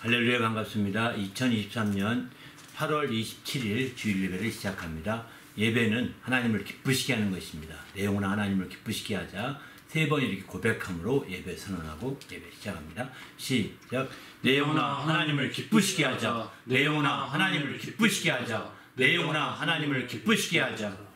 할렐루야, 반갑습니다. 2023년 8월 27일 주일 예배를 시작합니다. 예배는 하나님을 기쁘시게 하는 것입니다. 내용은 하나님을 기쁘시게 하자. 세 번 이렇게 고백함으로 예배 선언하고 예배 시작합니다. 시작. 내 영혼아 하나님을 기쁘시게 하자. 내 영혼아 하나님을 기쁘시게 하자. 내 영혼아 하나님을 기쁘시게 하자.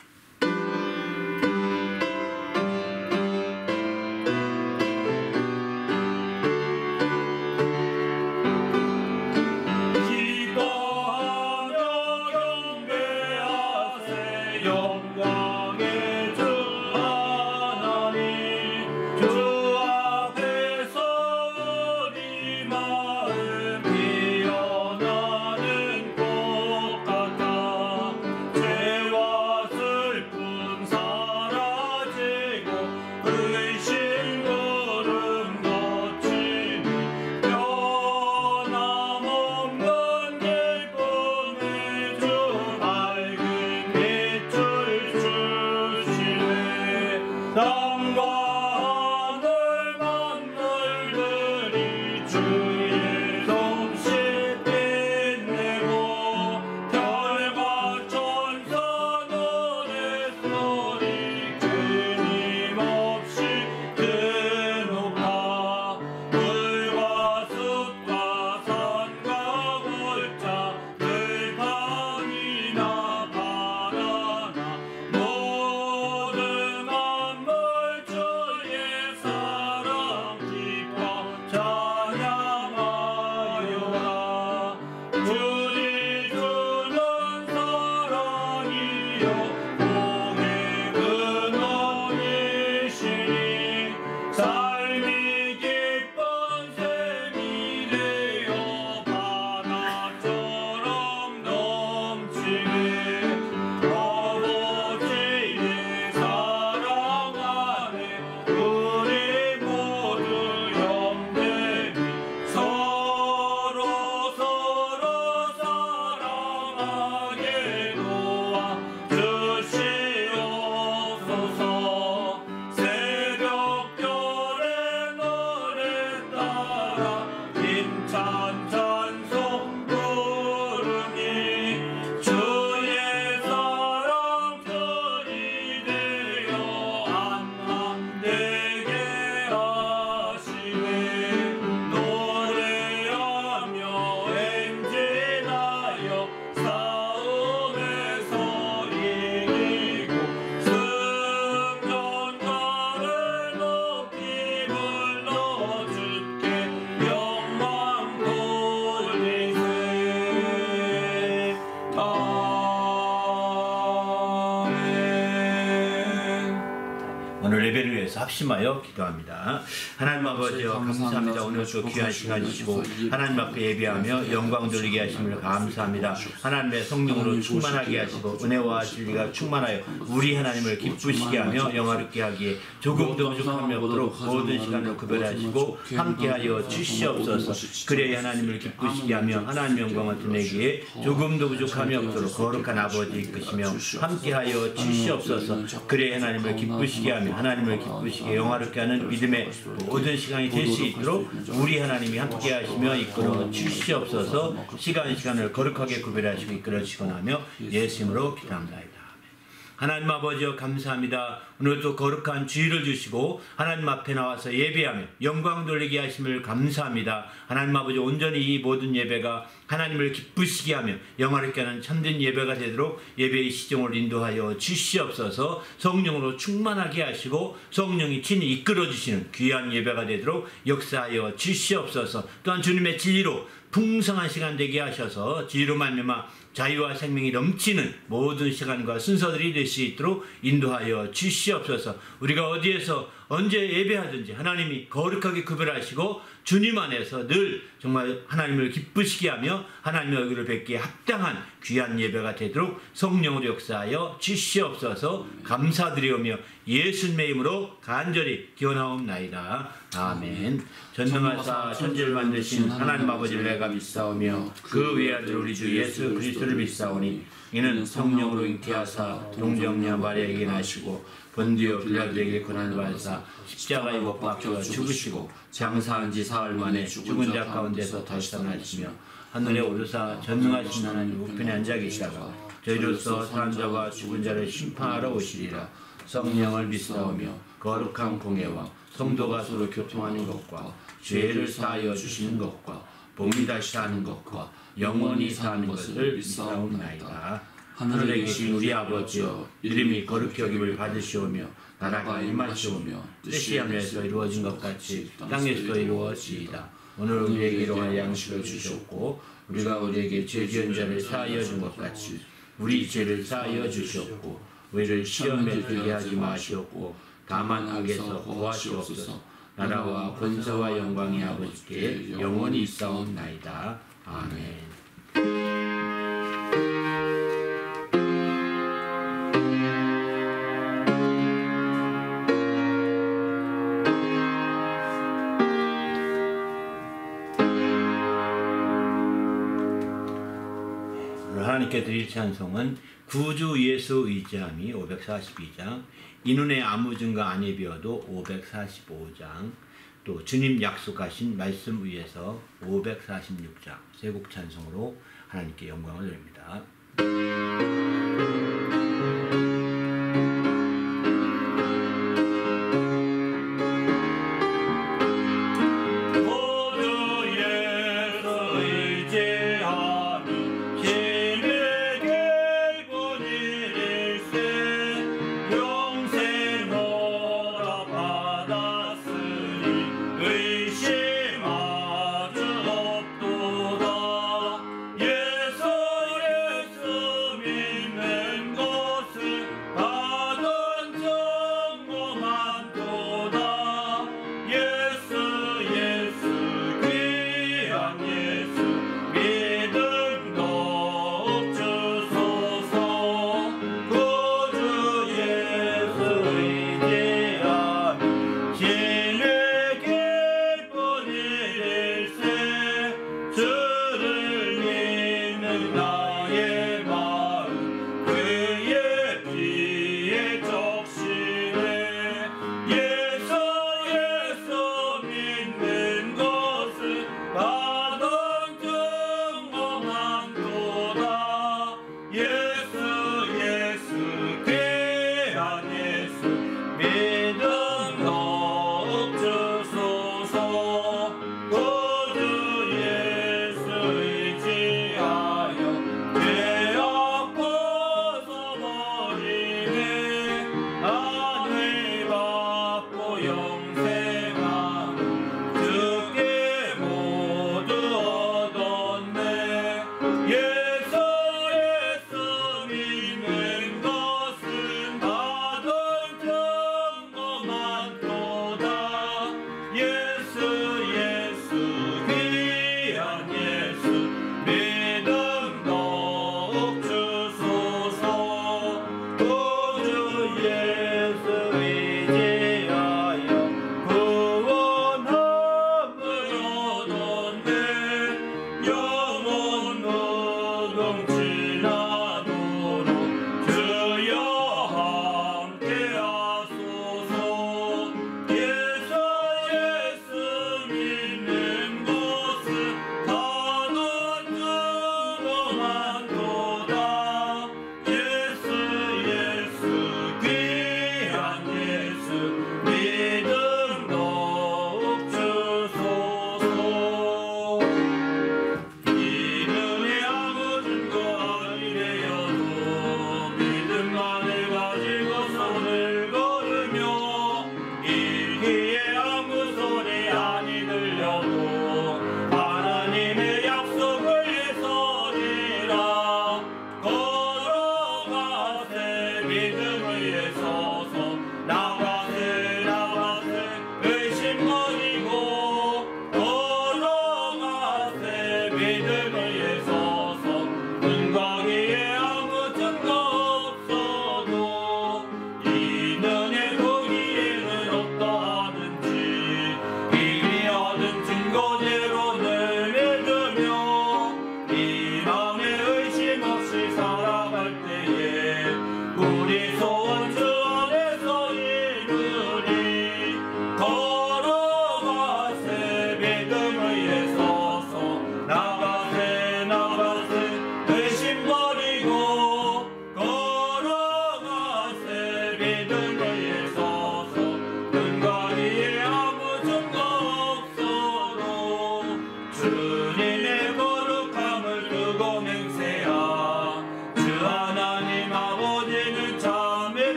합심하여 기도합니다. 하나님 아버지여 감사합니다. 오늘도 귀한 시간 주시고 하나님 앞에 예배하며 영광 돌리게 하심을 감사합니다. 하나님의 성령으로 충만하게 하시고 은혜와 진리가 충만하여 우리 하나님을 기쁘시게 하며 영화롭게 하기에 조금도 부족함이 없도록 모든 시간을 구별하시고 함께하여 주시옵소서. 그래야 하나님을 기쁘시게 하며 하나님 영광을 드리기에 조금도 부족함이 없도록 거룩한 아버지 이끄시며 함께하여 주시옵소서. 그래야 하나님을 기쁘시게 하며 하나님을 기쁘시게 영화롭게 하는 믿음의 모든 시간이 될 수 있도록 우리 하나님이 함께 하시며 이끌어 주시옵소서. 시간을 거룩하게 구별하시고 이끌어 주시곤 하며 예수님으로 기도합니다. 하나님 아버지여 감사합니다. 오늘도 거룩한 주일을 주시고 하나님 앞에 나와서 예배하며 영광 돌리게 하심을 감사합니다. 하나님 아버지 온전히 이 모든 예배가 하나님을 기쁘시게 하며 영화롭게 하는 참된 예배가 되도록 예배의 시종을 인도하여 주시옵소서. 성령으로 충만하게 하시고 성령이 친히 이끌어 주시는 귀한 예배가 되도록 역사하여 주시옵소서. 또한 주님의 진리로 풍성한 시간 되게 하셔서 진리로 말미암아 자유와 생명이 넘치는 모든 시간과 순서들이 될 수 있도록 인도하여 주시옵소서. 우리가 어디에서 언제 예배하든지 하나님이 거룩하게 구별하시고 주님 안에서 늘 정말 하나님을 기쁘시게 하며 하나님의 얼굴을 뵙기에 합당한 귀한 예배가 되도록 성령으로 역사하여 주시옵소서. 감사드리오며 예수님의 이름으로 간절히 기원하옵나이다. 아멘. 전능하사 천지를 만드신 하나님 아버지를 내가 믿사오며 그 외아들 우리 주 예수 그리스도를 믿사오니 이는 성령으로 잉태하사 동정녀 마리아에게 나시고 본디오 빌라도에게 고난을 받으사 십자가에 못 박혀 죽으시고 장사한 지 사흘 만에 죽은 자 가운데서 다시 살아나시며 하늘에 오르사 전능하신 하나님 우편에 앉아 계시다가 저희로서 사람자와 죽은 자를 심판하러 오시리라. 성령을 믿사오며 거룩한 공예와 성도가 서로 교통하는 것과 죄를 사하여 주시는 것과 몸이 다시 사는 것과 영원히 사는 것을 믿사옵나이다. 하늘에 계신 우리 아버지여, 이름이 거룩히 여김을 받으시오며 나라가 임하시오며 뜻이 하늘에서 이루어진 것 같이 땅에서도 이루어지이다. 오늘 우리에게 일용할 양식을 주셨고 우리가 우리에게 죄 지은 자를 사하여 준 것 같이 우리 죄를 사하여 주시옵고 우리를 시험에 들게 하지 마시옵고 다만 악에서 구하시옵소서. 나라와 권세와 영광이 아버지께 영원히 있사옵나이다. 아멘. 하나님께 드릴 찬송은 구주 예수 의지함이 542장, 이눈에 아무 증거 안 예비어도 545장, 또 주님 약속하신 말씀 위에서 546장 세 곡 찬송으로 하나님께 영광을 드립니다.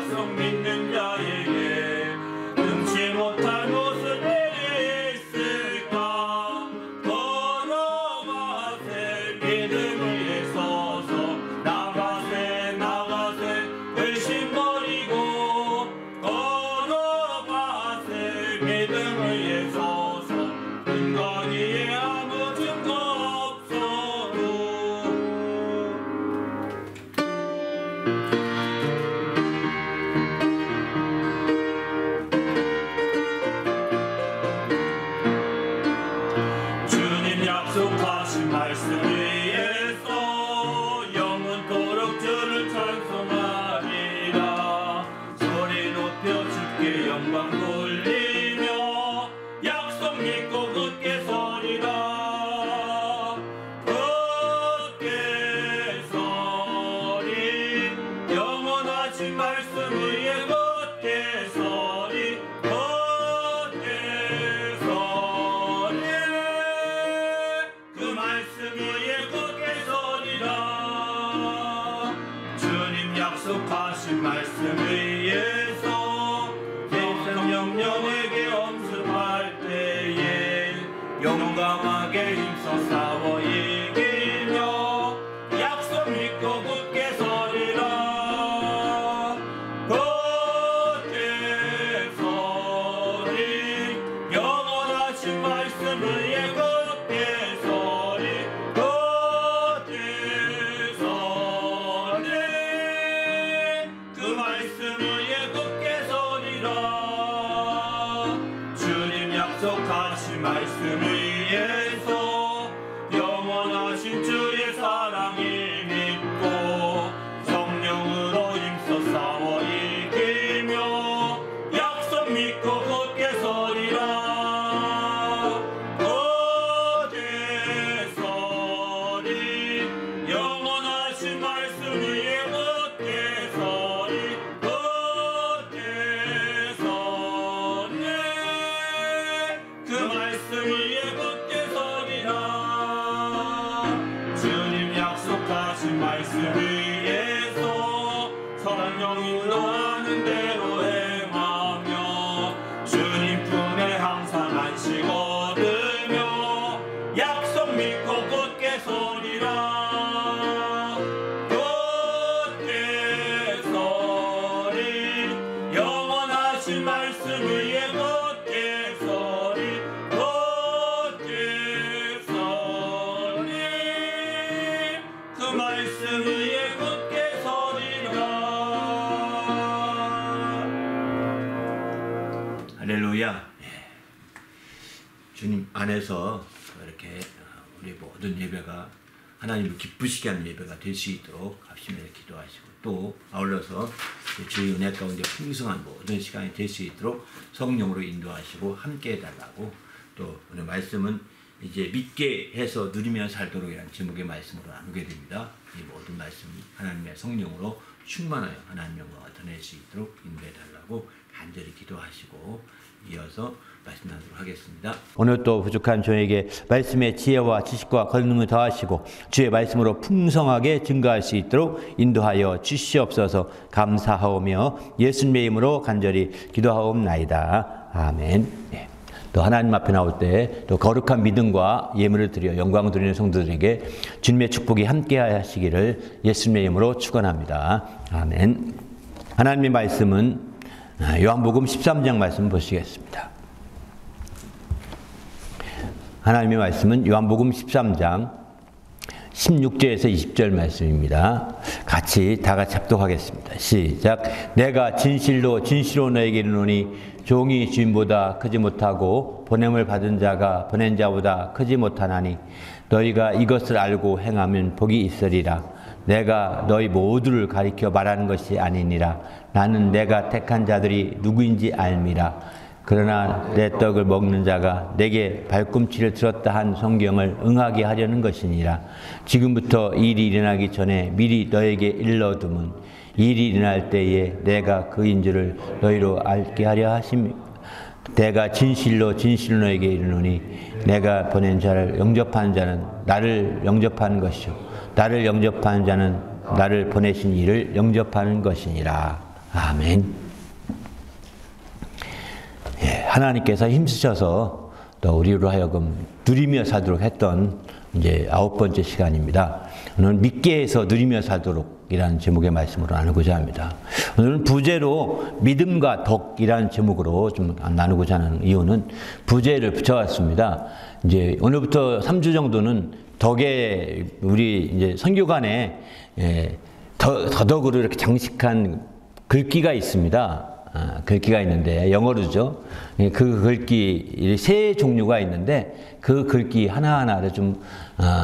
약속 믿는 자에게 금치 못할 곳을 내리 있을까. 걸어가세 믿음을 위해 서서 나가세 나가세 의심 버리고 걸어가세 믿음을 위해 서서 근거리에 아무 증거 없어도. 주님 약속하신 말씀 위에서 영원토록 주를 찬송하리라. 소리 높여 주께 영광 돌리며 약속 믿고 굳게 서리라. 굳게 서리 영원하신 말씀 위에 굳게 서리. 굳게 서리 그 말씀 위에 굳게 서리라. 주님 약속하신 말씀 위에서 세상 영령에게 엄습할 때에 용감하게 힘써 싸워 이기며 약속 믿고 굳게 서리라. 굳게 서리 영원하신 말씀 위에 굳게 서리. 굳게 서리 그 말씀 위에 굳게 서리라. 주님 약속하신 말씀 위에서 영원하신 주의 사랑이 믿고 성령으로 힘써 싸워 이기며 약속 믿고 굳게 서리라. 굳게 서리 영원하신 말씀 위에 굳게 서리. 굳게 서리 그 말씀 위에 굳게 서리라. 주님 약속하신 말씀 위에서 성령 인도하는 대로 행하며 주님 품에 항상 안식 얻으며 약속 믿고 굳게 서리라. 굳게 서리 영원하신 말씀 위에 굳게 서리. 굳게 서리 그 말씀 위에 굳게 서리라. 할렐루야. 주님 안에서 이렇게 우리 모든 예배가 하나님을 기쁘시게 하는 예배가 될 수 있도록 합심해서 기도하시고, 또 아울러서 주의 은혜 가운데 풍성한 모든 시간이 될 수 있도록 성령으로 인도하시고 함께 해달라고, 또 오늘 말씀은 이제 믿게 해서 누리며 살도록이라는 제목의 말씀으로 나누게 됩니다. 이 모든 말씀 하나님의 성령으로 충만하여 하나님의 영광을 드러낼 수 있도록 인도해달라고 간절히 기도하시고 이어서 말씀 나누도록 하겠습니다. 오늘 또 부족한 저에게 말씀의 지혜와 지식과 권능을 더하시고 주의 말씀으로 풍성하게 증거할 수 있도록 인도하여 주시옵소서. 감사하오며 예수님의 이름으로 간절히 기도하옵나이다. 아멘. 네. 또 하나님 앞에 나올 때 또 거룩한 믿음과 예물을 드려 영광을 드리는 성도들에게 주님의 축복이 함께 하시기를 예수님의 이름으로 축원합니다. 아멘. 하나님의 말씀은 요한복음 13장 말씀 보시겠습니다. 하나님의 말씀은 요한복음 13장 16절에서 20절 말씀입니다. 같이 다 같이 합독하겠습니다. 시작. 내가 진실로 너에게 이르노니 종이 주인보다 크지 못하고 보냄을 받은 자가 보낸 자보다 크지 못하나니 너희가 이것을 알고 행하면 복이 있으리라. 내가 너희 모두를 가리켜 말하는 것이 아니니라. 나는 내가 택한 자들이 누구인지 알미라. 그러나 내 떡을 먹는 자가 내게 발꿈치를 들었다 한 성경을 응하게 하려는 것이니라. 지금부터 일이 일어나기 전에 미리 너에게 일러두면 일이 일어날 때에 내가 그인 줄을 너희로 알게 하려 하십니까? 내가 진실로 너에게 이르노니 내가 보낸 자를 영접하는 자는 나를 영접하는 것이요 나를 영접하는 자는 나를 보내신 이를 영접하는 것이니라. 아멘. 예, 하나님께서 힘쓰셔서 또 우리로 하여금 누리며 살도록 했던 이제 9번째 시간입니다. 오늘은 믿게 해서 누리며 살도록 이라는 제목의 말씀으로 나누고자 합니다. 오늘은 부제로 믿음과 덕이라는 제목으로 좀 나누고자 하는 이유는 부제를 붙여왔습니다. 이제 오늘부터 3주 정도는 덕에 우리 이제 선교관에 더덕으로 이렇게 장식한 글귀가 있습니다. 글귀가 있는데 영어로죠. 그 글귀 세 종류가 있는데 그 글귀 하나하나를 좀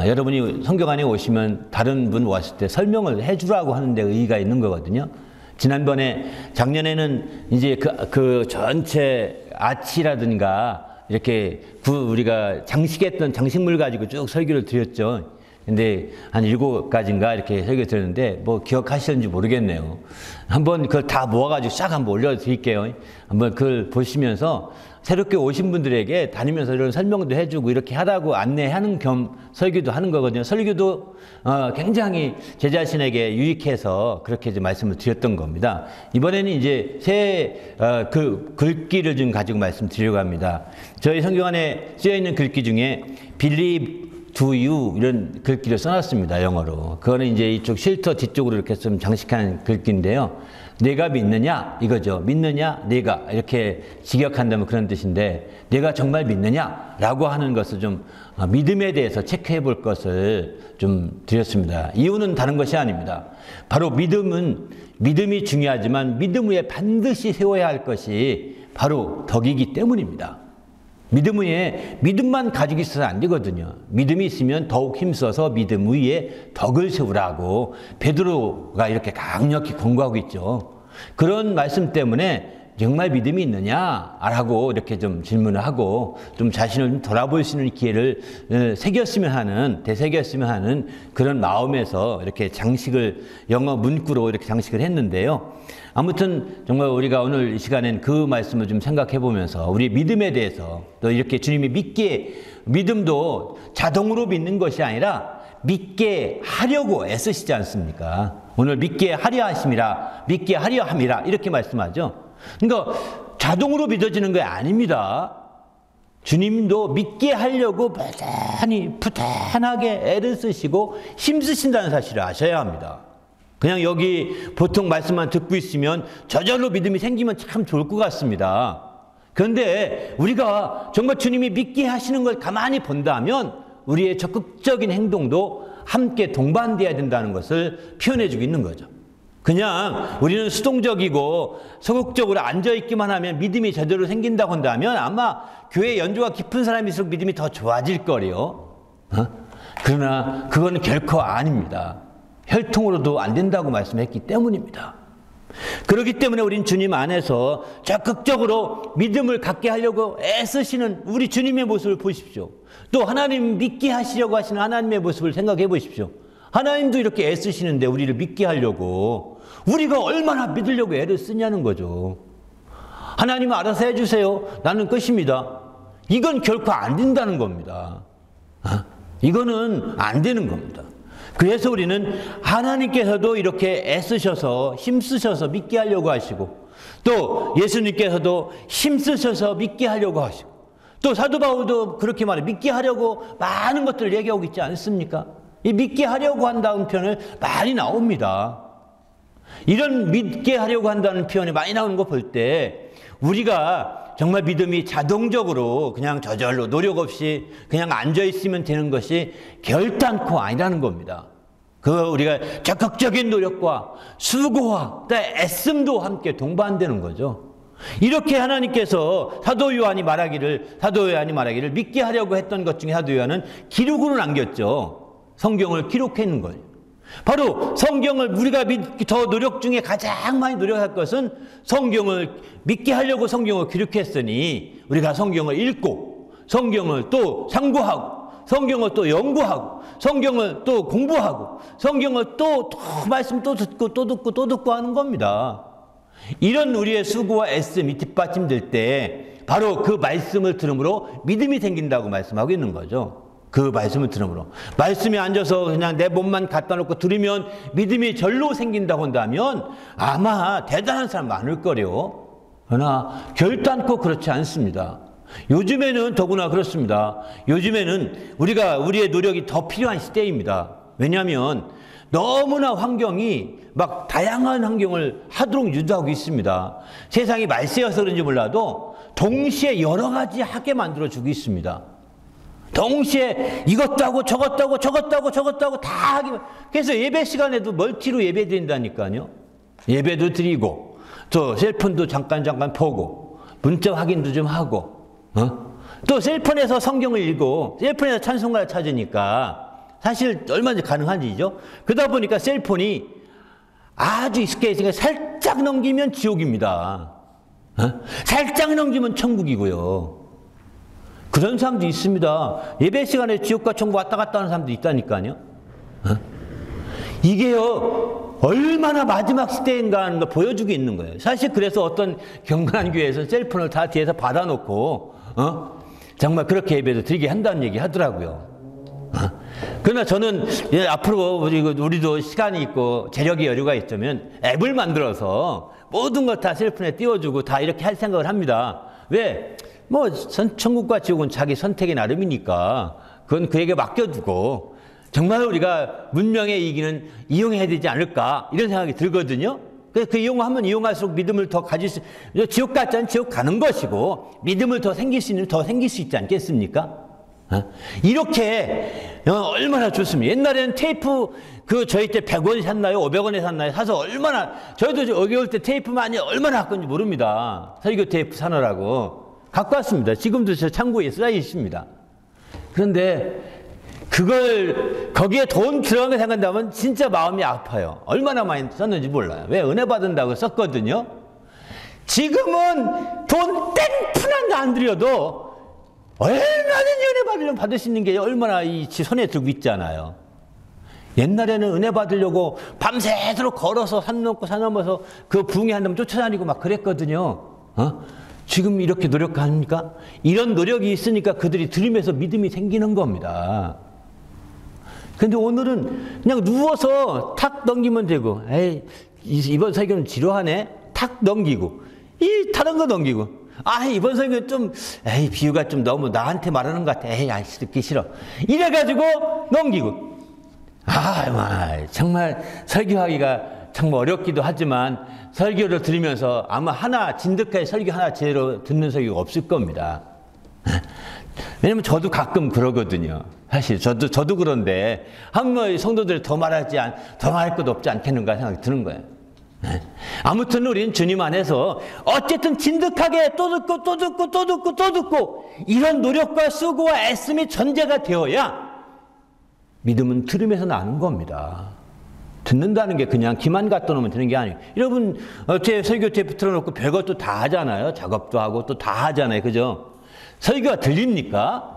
여러분이 선교관에 오시면 다른 분 왔을 때 설명을 해주라고 하는데 의의가 있는 거거든요. 지난번에 작년에는 이제 그 전체 아치라든가 이렇게 우리가 장식했던 장식물 가지고 쭉 설교를 드렸죠. 근데 한 7가지인가 이렇게 설교 드렸는데 뭐 기억하시는지 모르겠네요. 한번 그걸 다 모아가지고 싹 한번 올려드릴게요. 한번 그걸 보시면서 새롭게 오신 분들에게 다니면서 이런 설명도 해주고 이렇게 하라고 안내하는 겸 설교도 하는 거거든요. 설교도 굉장히 제 자신에게 유익해서 그렇게 이제 말씀을 드렸던 겁니다. 이번에는 이제 새 그 글귀를 좀 가지고 말씀드리려고 합니다. 저희 성경안에 쓰여있는 글귀 중에 believe do you 이런 글귀를 써놨습니다. 영어로. 그거는 이제 이쪽 쉴터 뒤쪽으로 이렇게 좀 장식한 글귀인데요. 내가 믿느냐 이거죠. 믿느냐 내가 이렇게 직역한다면 그런 뜻인데 내가 정말 믿느냐 라고 하는 것을 좀 믿음에 대해서 체크해 볼 것을 좀 드렸습니다. 이유는 다른 것이 아닙니다. 바로 믿음이 중요하지만 믿음 위에 반드시 세워야 할 것이 바로 덕이기 때문입니다. 믿음 위에 믿음만 가지고 있어서 안 되거든요. 믿음이 있으면 더욱 힘써서 믿음 위에 덕을 세우라고 베드로가 이렇게 강력히 권고하고 있죠. 그런 말씀 때문에 정말 믿음이 있느냐라고 이렇게 좀 질문을 하고 좀 자신을 좀 돌아볼 수 있는 기회를 되새겼으면 하는 그런 마음에서 이렇게 장식을 영어 문구로 이렇게 장식을 했는데요. 아무튼 정말 우리가 오늘 이 시간엔 그 말씀을 좀 생각해 보면서 우리 믿음에 대해서 또 이렇게 주님이 믿음도 자동으로 믿는 것이 아니라 믿게 하려고 애쓰시지 않습니까? 오늘 믿게 하려 하심이라 믿게 하려 함이라 이렇게 말씀하죠. 그러니까 자동으로 믿어지는 게 아닙니다. 주님도 믿게 하려고 부단하게 애를 쓰시고 힘쓰신다는 사실을 아셔야 합니다. 그냥 여기 보통 말씀만 듣고 있으면 저절로 믿음이 생기면 참 좋을 것 같습니다. 그런데 우리가 정말 주님이 믿게 하시는 걸 가만히 본다면 우리의 적극적인 행동도 함께 동반돼야 된다는 것을 표현해주고 있는 거죠. 그냥 우리는 수동적이고 소극적으로 앉아있기만 하면 믿음이 제대로 생긴다고 한다면 아마 교회 연조가 깊은 사람일수록 믿음이 더 좋아질 거래요. 그러나 그건 결코 아닙니다. 혈통으로도 안 된다고 말씀했기 때문입니다. 그렇기 때문에 우린 주님 안에서 적극적으로 믿음을 갖게 하려고 애쓰시는 우리 주님의 모습을 보십시오. 또 하나님 믿게 하시려고 하시는 하나님의 모습을 생각해 보십시오. 하나님도 이렇게 애쓰시는데 우리를 믿게 하려고 우리가 얼마나 믿으려고 애를 쓰냐는 거죠. 하나님은 알아서 해주세요. 나는 끝입니다. 이건 결코 안 된다는 겁니다. 이거는 안 되는 겁니다. 그래서 우리는 하나님께서도 이렇게 애쓰셔서 힘쓰셔서 믿게 하려고 하시고 또 예수님께서도 힘쓰셔서 믿게 하려고 하시고 또 사도 바울도 그렇게 말해 믿게 하려고 많은 것들을 얘기하고 있지 않습니까? 이 믿게 하려고 한다는 표현을 많이 나옵니다. 이런 믿게 하려고 한다는 표현이 많이 나오는 거 볼 때 우리가 정말 믿음이 자동적으로 그냥 저절로 노력 없이 그냥 앉아있으면 되는 것이 결단코 아니라는 겁니다. 우리가 적극적인 노력과 수고와 애씀도 함께 동반되는 거죠. 이렇게 하나님께서 사도 요한이 말하기를 믿게 하려고 했던 것 중에 사도 요한은 기록으로 남겼죠. 성경을 기록해 놓은 거예요. 바로 성경을 우리가 더 노력 중에 가장 많이 노력할 것은 성경을 믿게 하려고 성경을 기록했으니 우리가 성경을 읽고 성경을 또 상고하고 성경을 또 연구하고 성경을 또 공부하고 성경을 또 말씀 또 듣고 또 듣고 또 듣고 하는 겁니다. 이런 우리의 수고와 애씀이 뒷받침될 때 바로 그 말씀을 들음으로 믿음이 생긴다고 말씀하고 있는 거죠. 그 말씀을 들음으로. 말씀에 앉아서 그냥 내 몸만 갖다 놓고 들으면 믿음이 절로 생긴다고 한다면 아마 대단한 사람 많을 거래요. 그러나 결단코 그렇지 않습니다. 요즘에는 더구나 그렇습니다. 요즘에는 우리의 노력이 더 필요한 시대입니다. 왜냐하면 너무나 환경이 막 다양한 환경을 하도록 유도하고 있습니다. 세상이 말세여서 그런지 몰라도 동시에 여러 가지 하게 만들어주고 있습니다. 동시에 이것도 하고 저것도 하고 저것도 하고 저것도 하고 다 하기. 그래서 예배 시간에도 멀티로 예배 드린다니까요. 예배도 드리고 또 셀폰도 잠깐 보고 문자 확인도 좀 하고 또 셀폰에서 성경을 읽고 셀폰에서 찬송가를 찾으니까 사실 얼마나 가능한 일이죠. 그러다 보니까 셀폰이 아주 익숙해지니까 살짝 넘기면 지옥입니다. 살짝 넘기면 천국이고요. 그런 사람도 있습니다. 예배 시간에 지옥과 천국 왔다 갔다 하는 사람도 있다니까요. 이게요, 얼마나 마지막 시대인가 하는 걸 보여주고 있는 거예요. 사실 그래서 어떤 경건한 교회에서 셀폰을 다 뒤에서 받아놓고, 정말 그렇게 예배도 드리게 한다는 얘기 하더라고요. 그러나 저는 앞으로 우리도 시간이 있고 재력이 여유가 있다면 앱을 만들어서 모든 걸 다 셀폰에 띄워주고 다 이렇게 할 생각을 합니다. 왜? 뭐 천국과 지옥은 자기 선택의 나름이니까 그건 그에게 맡겨두고 정말 우리가 문명의 이기는 이용해야 되지 않을까 이런 생각이 들거든요. 그래서 그 이용하면 이용할수록 믿음을 더 가질 수, 지옥 같지 않은 지옥 가는 것이고 믿음을 더 생길 수 있지 않겠습니까? 이렇게 얼마나 좋습니다. 옛날에는 테이프 저희 때 100원에 샀나요? 500원에 샀나요? 사서 얼마나 저희도 여기 올 때 테이프 많이 얼마나 갖고 있는지 모릅니다. 설교 테이프 사느라고 갖고 왔습니다. 지금도 저 창고에 쌓여 있습니다. 그런데 그걸 거기에 돈 들어간 거 생각한다면 진짜 마음이 아파요. 얼마나 많이 썼는지 몰라요. 왜? 은혜 받은다고 썼거든요. 지금은 돈 땡푼 한 거 안 들여도 얼마든지 은혜 받으려면 받을 수 있는 게 얼마나 이 손에 들고 있잖아요. 옛날에는 은혜 받으려고 밤새도록 걸어서 산 넘고 산 넘어서 그 부흥회 한다면 쫓아다니고 막 그랬거든요. 지금 이렇게 노력합니까? 이런 노력이 있으니까 그들이 들으면서 믿음이 생기는 겁니다. 근데 오늘은 그냥 누워서 탁 넘기면 되고, 에이, 이번 설교는 지루하네? 탁 넘기고, 다른 거 넘기고, 이번 설교는 좀, 비유가 좀 너무 나한테 말하는 것 같아. 듣기 싫어. 이래가지고 넘기고. 정말 설교하기가 정말 어렵기도 하지만 설교를 들으면서 아마 진득하게 설교 하나 제대로 듣는 설교가 없을 겁니다. 왜냐면 저도 가끔 그러거든요. 사실 저도 그런데 한번 성도들 더 말할 것 없지 않겠는가 생각이 드는 거예요. 아무튼 우리는 주님 안에서 어쨌든 진득하게 또 듣고 이런 노력과 수고와 애씀이 전제가 되어야 믿음은 들으면서 나는 겁니다. 듣는다는 게 그냥 귀만 갖다 놓으면 되는 게 아니에요. 여러분, 제 설교 테이프 틀어놓고 별것도 다 하잖아요. 작업도 하고 또 다 하잖아요. 그죠? 설교가 들립니까?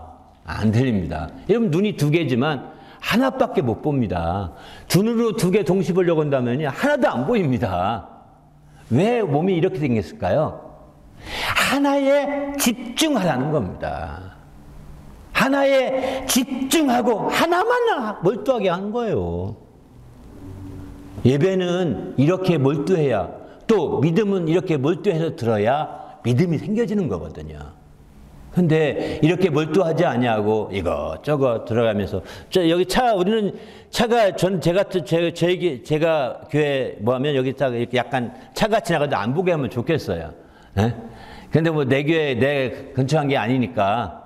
안 들립니다. 여러분, 눈이 두 개지만 하나밖에 못 봅니다. 두 눈으로 두 개 동시 보려고 한다면 하나도 안 보입니다. 왜 몸이 이렇게 생겼을까요? 하나에 집중하라는 겁니다. 하나에 집중하고 하나만 몰두하게 한 거예요. 예배는 이렇게 몰두해야, 또 믿음은 이렇게 몰두해서 들어야 믿음이 생겨지는 거거든요. 근데 이렇게 몰두하지 아니하고 이것저것 들어가면서 여기 우리는 차가 제가 교회 하면 여기 이렇게 약간 차가 지나가도 안 보게 하면 좋겠어요. 근데 뭐 내 교회 내 근처한 게 아니니까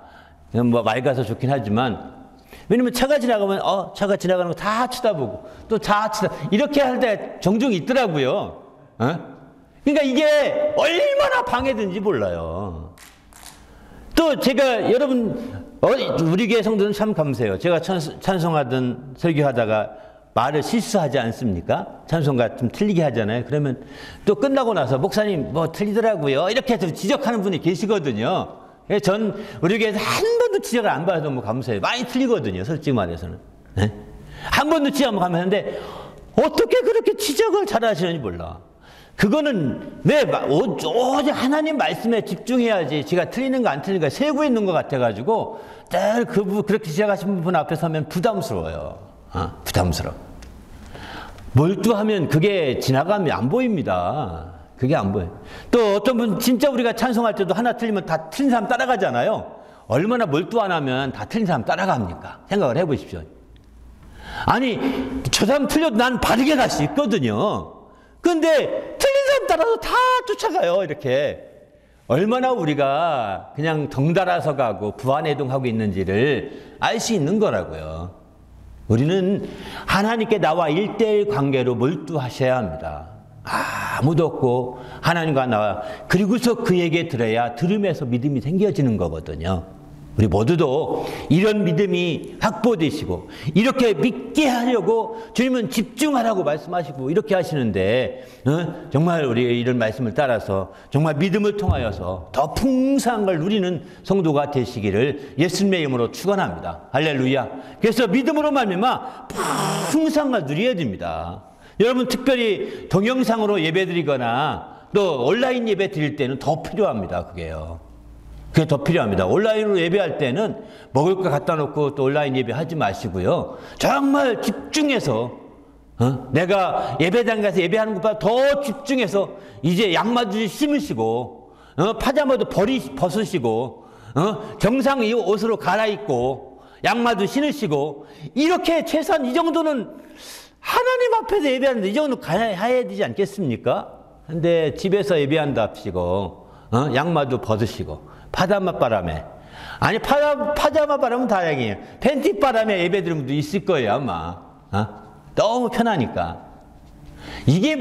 뭐 맑아서 좋긴 하지만, 왜냐면 차가 지나가면 차가 지나가는 거 다 쳐다보고 또 다 이렇게 할 때 종종 있더라고요. 그러니까 이게 얼마나 방해든지 몰라요. 또 제가 여러분 우리 교회 성도는 참 감사해요. 제가 찬송하든 설교하다가 말을 실수하지 않습니까? 찬송가 좀 틀리게 하잖아요. 그러면 또 끝나고 나서 목사님 뭐 틀리더라고요 이렇게 해서 지적하는 분이 계시거든요. 전 우리 교회에서 한 번도 지적을 안 받아도 너무 감사해요. 많이 틀리거든요. 솔직히 말해서는. 한 번도 지적 안 하는데 어떻게 그렇게 지적을 잘 하시는지 몰라. 그거는 왜 오직 하나님 말씀에 집중해야지 지가 틀리는 거 안 틀리는 거 세고 있는 것 같아가지고 늘 그렇게 시작하신 분 앞에 서면 부담스러워요. 부담스러워. 몰두하면 그게 지나가면 안 보입니다. 그게 안 보여요. 또 어떤 분 진짜 우리가 찬송할 때도 하나 틀리면 다 틀린 사람 따라가잖아요. 얼마나 몰두 안 하면 다 틀린 사람 따라갑니까? 생각을 해보십시오. 아니 저 사람 틀려도 난 바르게 갈 수 있거든요. 근데 틀린 사람 따라서 다 쫓아가요. 이렇게 얼마나 우리가 그냥 덩달아서 가고 부안해동하고 있는지를 알 수 있는 거라고요. 우리는 하나님께 나와 1:1 관계로 몰두하셔야 합니다. 아무도 없고 하나님과 나와, 그리고서 그에게 들어야 들음에서 믿음이 생겨지는 거거든요. 우리 모두도 이런 믿음이 확보되시고 이렇게 믿게 하려고 주님은 집중하라고 말씀하시고 이렇게 하시는데 정말 우리 이런 말씀을 따라서 정말 믿음을 통하여서 더 풍성한 걸 누리는 성도가 되시기를 예수님의 이름으로 축원합니다. 할렐루야. 그래서 믿음으로 말미암아 풍성한 걸 누려야 됩니다. 여러분 특별히 동영상으로 예배드리거나 또 온라인 예배 드릴 때는 더 필요합니다. 그게 더 필요합니다. 온라인으로 예배할 때는 먹을 거 갖다 놓고 또 온라인 예배 하지 마시고요. 정말 집중해서 내가 예배당 가서 예배하는 것보다 더 집중해서 이제 양마도 심으시고 파자마도 벗으시고 정상 이 옷으로 갈아입고 양마도 신으시고 이렇게 최소한 이 정도는 하나님 앞에서 예배하는데 이 정도는 가야 되지 않겠습니까? 근데 집에서 예배한답시고 양마도 벗으시고 파자마 바람에, 아니 파자마 바람은 다행이에요. 팬티 바람에 예배드리는 분도 있을 거예요 아마. 너무 편하니까. 이게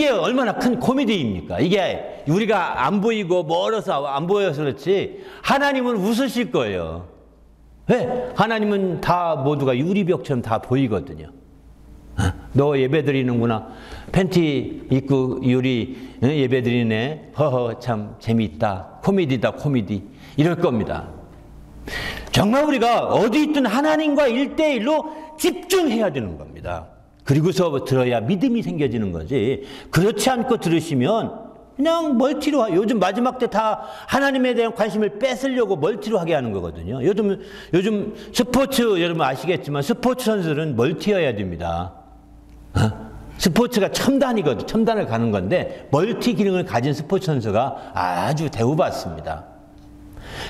얼마나 큰 코미디입니까? 이게 우리가 안 보이고 멀어서 안 보여서 그렇지 하나님은 웃으실 거예요. 왜? 하나님은 다 모두가 유리벽처럼 다 보이거든요. 너 예배드리는구나. 팬티 입고 유리 예배드리네. 허허 참 재미있다. 코미디다 코미디. 이럴 겁니다. 정말 우리가 어디 있든 하나님과 1:1로 집중해야 되는 겁니다. 그리고서 들어야 믿음이 생겨지는 거지. 그렇지 않고 들으시면 그냥 멀티로, 요즘 마지막 때 다 하나님에 대한 관심을 뺏으려고 멀티로 하게 하는 거거든요. 요즘 스포츠 여러분 아시겠지만 스포츠 선수들은 멀티여야 됩니다. 스포츠가 첨단이거든. 첨단을 가는 건데 멀티 기능을 가진 스포츠 선수가 아주 대우받습니다.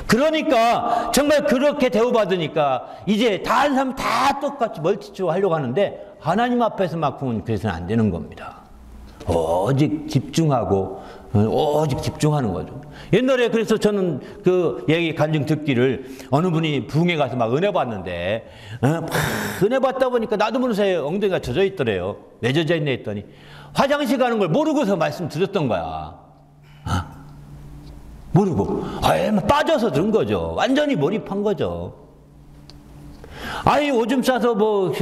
그러니까 정말 그렇게 대우받으니까 이제 다른 사람 다 똑같이 멀티로 하려고 하는데 하나님 앞에서만큼은 그래서는 안 되는 겁니다. 오직 집중하고 오직 집중하는 거죠. 옛날에 그래서 저는 그 얘기 간증 듣기를 어느 분이 부흥회 가서 막 은혜 받는데 은혜 받다 보니까 나도 모르게 엉덩이가 젖어 있더래요. 왜 젖어 있네 했더니 화장실 가는 걸 모르고서 말씀 드렸던 거야. 모르고 빠져서 들은 거죠. 완전히 몰입한 거죠. 아니 오줌 싸서 뭐